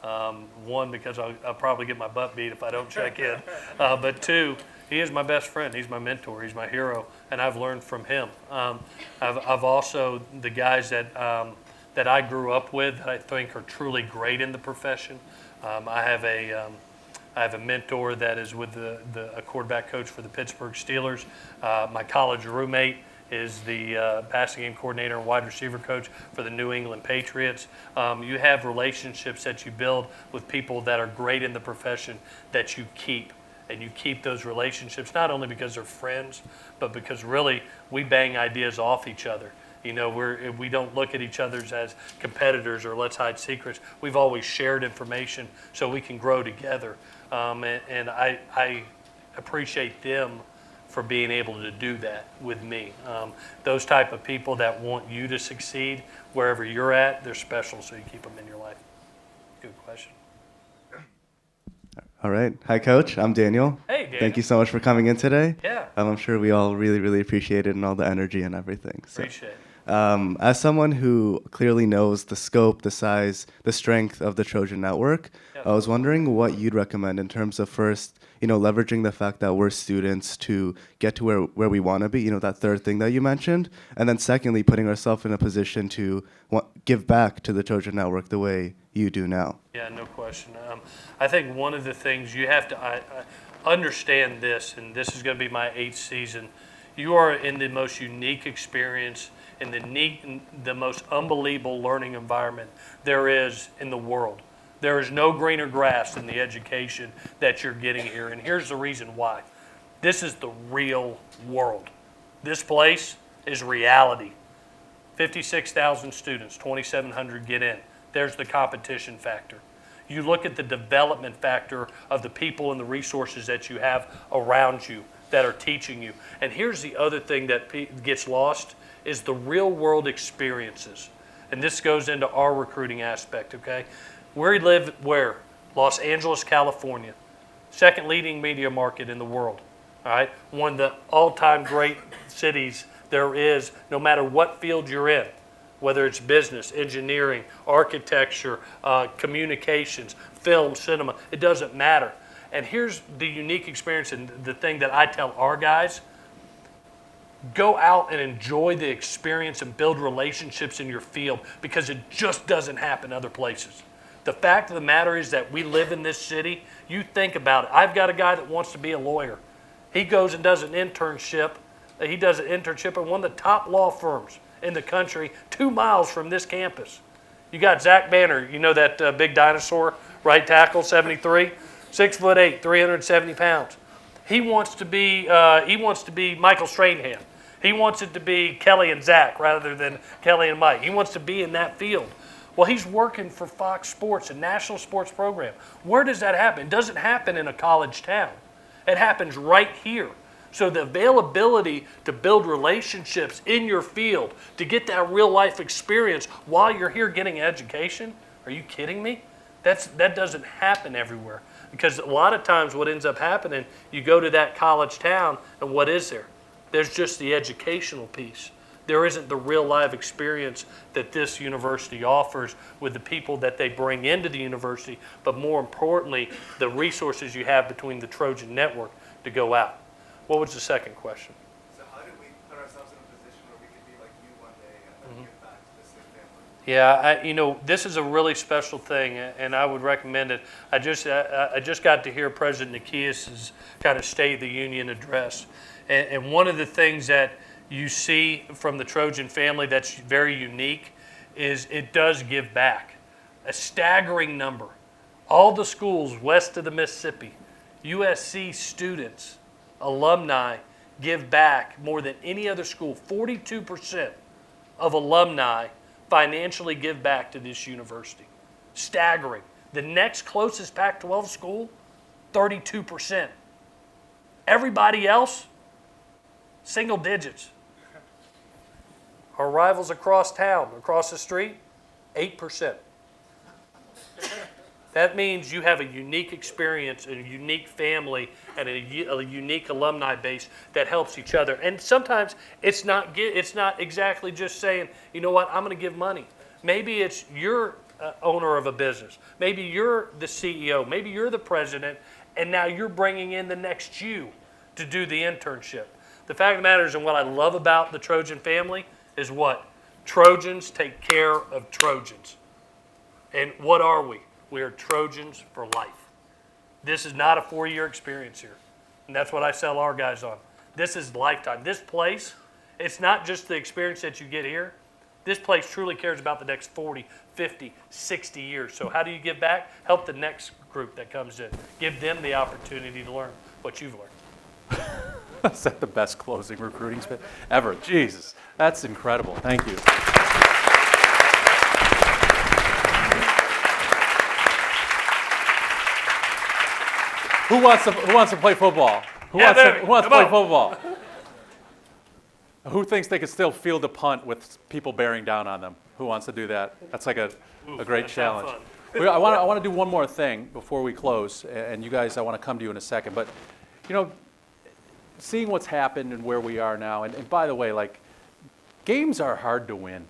1, because I'll probably get my butt beat if I don't check in. But 2, he is my best friend. He's my mentor. He's my hero, and I've learned from him. I've also the guys that I grew up with that I think are truly great in the profession. I have a mentor that is with a quarterback coach for the Pittsburgh Steelers. My college roommate is the passing game coordinator and wide receiver coach for the New England Patriots. You have relationships that you build with people that are great in the profession that you keep. And you keep those relationships not only because they're friends, but because really we bang ideas off each other. You know, we don't look at each other as competitors or let's hide secrets. We've always shared information so we can grow together. And I appreciate them for being able to do that with me. Those type of people that want you to succeed wherever you're at, they're special, so you keep them in your life. Good question. All right. Hi, Coach. I'm Daniel. Hey, Daniel. Thank you so much for coming in today. Yeah. I'm sure we all really, really appreciate it and all the energy and everything. So, Appreciate it. as someone who clearly knows the scope, the size, the strength of the Trojan Network, I was wondering what you'd recommend in terms of first, leveraging the fact that we're students to get to where we want to be, that third thing that you mentioned, and then secondly, putting ourselves in a position to give back to the Trojan Network the way you do now. Yeah, no question. I think one of the things you have to I understand this, and this is going to be my 8th season. You are in the most unique experience, in the most unbelievable learning environment there is in the world. There is no greener grass than the education that you're getting here, and here's the reason why. This is the real world. This place is reality. 56,000 students, 2,700 get in. There's the competition factor. You look at the development factor of the people and the resources that you have around you that are teaching you. And here's the other thing that gets lost is the real world experiences. And this goes into our recruiting aspect, okay? We live where? Los Angeles, California. Second leading media market in the world, all right? One of the all-time great cities there is, no matter what field you're in, whether it's business, engineering, architecture, communications, film, cinema, it doesn't matter. And here's the unique experience and the thing that I tell our guys: go out and enjoy the experience and build relationships in your field, because it just doesn't happen other places. The fact of the matter is that we live in this city. You think about it. I've got a guy that wants to be a lawyer. He goes and does an internship. He does an internship at one of the top law firms in the country, 2 miles from this campus. You got Zach Banner, you know that big dinosaur, right tackle, 73, 6'8", 370 pounds. He wants to be Michael Strahan. He wants it to be Kelly and Zach rather than Kelly and Mike. He wants to be in that field. Well, he's working for Fox Sports, a national sports program. Where does that happen? It doesn't happen in a college town. It happens right here. So the availability to build relationships in your field, to get that real life experience while you're here getting education, are you kidding me? That doesn't happen everywhere. Because a lot of times what ends up happening, you go to that college town, and what is there? There's just the educational piece. There isn't the real life experience that this university offers with the people that they bring into the university, but more importantly, the resources you have between the Trojan Network to go out. What was the second question? So how did we put ourselves in a position where we could be like you one day and give back to this family? Yeah, this is a really special thing, and I would recommend it. I just got to hear President Nikias's kind of State of the Union address, and one of the things that you see from the Trojan family that's very unique is it does give back. A staggering number. All the schools west of the Mississippi, USC students, alumni, give back more than any other school. 42% of alumni financially give back to this university. Staggering. The next closest Pac-12 school, 32%. Everybody else, single digits. Our rivals across town, across the street, 8%. That means you have a unique experience, a unique family, and a unique alumni base that helps each other. And sometimes it's not exactly just saying, you know what, I'm going to give money. Maybe it's you're owner of a business. Maybe you're the CEO. Maybe you're the president, and now you're bringing in the next you to do the internship. The fact of the matter is, and what I love about the Trojan family is what? Trojans take care of Trojans. And what are we? We are Trojans for life. This is not a 4-year experience here. And that's what I sell our guys on. This is lifetime. This place, it's not just the experience that you get here. This place truly cares about the next 40, 50, 60 years. So how do you give back? Help the next group that comes in. Give them the opportunity to learn what you've learned. Is that the best closing recruiting spin ever? Jesus, that's incredible. Thank you. Who wants to play football? Who wants to play football? Who thinks they could still field a punt with people bearing down on them? Who wants to do that? That's like a great challenge. I want to do one more thing before we close, and you guys, I want to come to you in a second. But, you know, seeing what's happened and where we are now, and by the way, like, games are hard to win.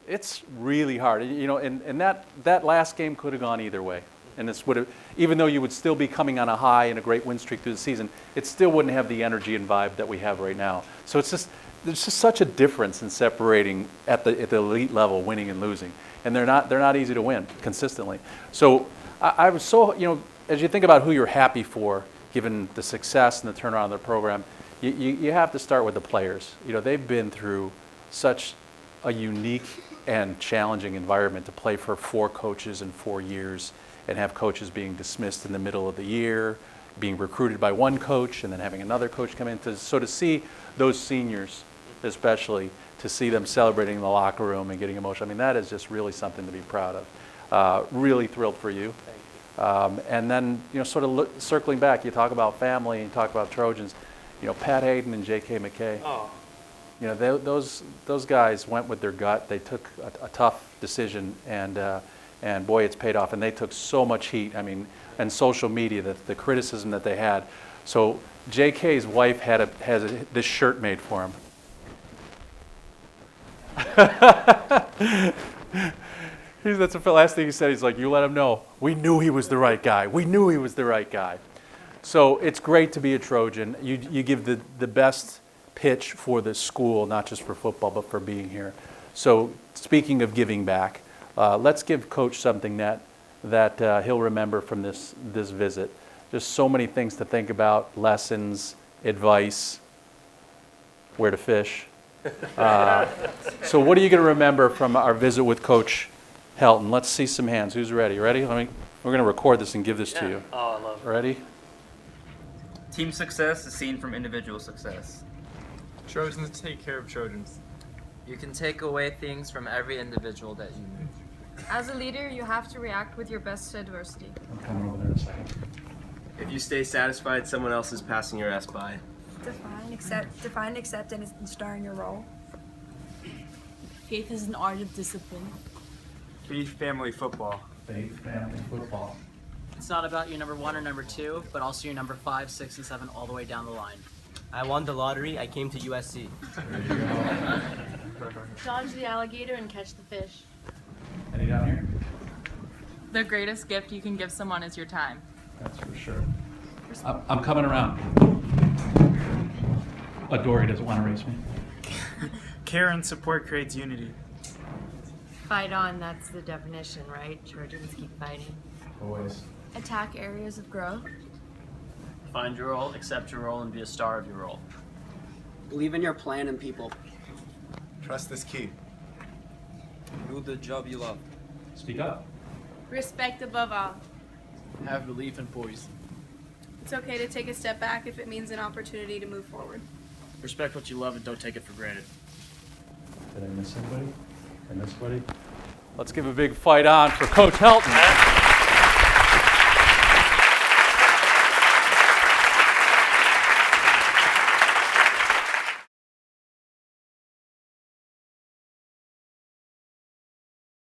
It's really hard. You know, and that last game could have gone either way. And this would have, even though you would still be coming on a high and a great win streak through the season, it still wouldn't have the energy and vibe that we have right now. So there's just such a difference in separating at the elite level, winning and losing, and they're not easy to win consistently. So I was so, you know, as you think about who you're happy for, given the success and the turnaround of the program, you have to start with the players. You know, they've been through such a unique and challenging environment to play for 4 coaches in 4 years, and have coaches being dismissed in the middle of the year, being recruited by one coach, and then having another coach come in. To see those seniors, especially, to see them celebrating in the locker room and getting emotional, I mean, that is just really something to be proud of. Really thrilled for you. And then, you know, sort of circling back, you talk about family and you talk about Trojans. You know, Pat Hayden and J.K. McKay. Oh. You know, those guys went with their gut. They took a tough decision, and boy, it's paid off. And they took so much heat. I mean, and social media, the criticism that they had. So J.K.'s wife has this shirt made for him. That's the last thing he said. He's like, "You let him know. We knew he was the right guy. We knew he was the right guy." So it's great to be a Trojan. You give the best pitch for the school, not just for football, but for being here. So speaking of giving back, let's give Coach something that he'll remember from this visit. Just so many things to think about: lessons, advice, where to fish. So what are you going to remember from our visit with Coach Helton? Let's see some hands. Who's ready? Ready? We're going to record this and give this to you. Oh, I love it. Ready? Team success is seen from individual success. Trojans take care of Trojans. You can take away things from every individual that you meet. As a leader, you have to react with your best to adversity. I'm coming over there in a second. If you stay satisfied, someone else is passing your ass by. Define, accept, and star in your role. Faith is an art of discipline. Faith family football. Faith family football. It's not about your number 1 or number 2, but also your number 5, 6, and 7 all the way down the line. I won the lottery. I came to USC. Dodge the alligator and catch the fish. Any down here? The greatest gift you can give someone is your time. That's for sure. I'm coming around. Dory doesn't want to race me. Care and support creates unity. Fight on, that's the definition, right? Trojans keep fighting. Always. Attack areas of growth. Find your role, accept your role, and be a star of your role. Believe in your plan and people. Trust is key. Do the job you love. Speak up. Respect above all. Have belief and poise. It's okay to take a step back if it means an opportunity to move forward. Respect what you love and don't take it for granted. Did I miss anybody? Let's give a big fight on for Coach Helton.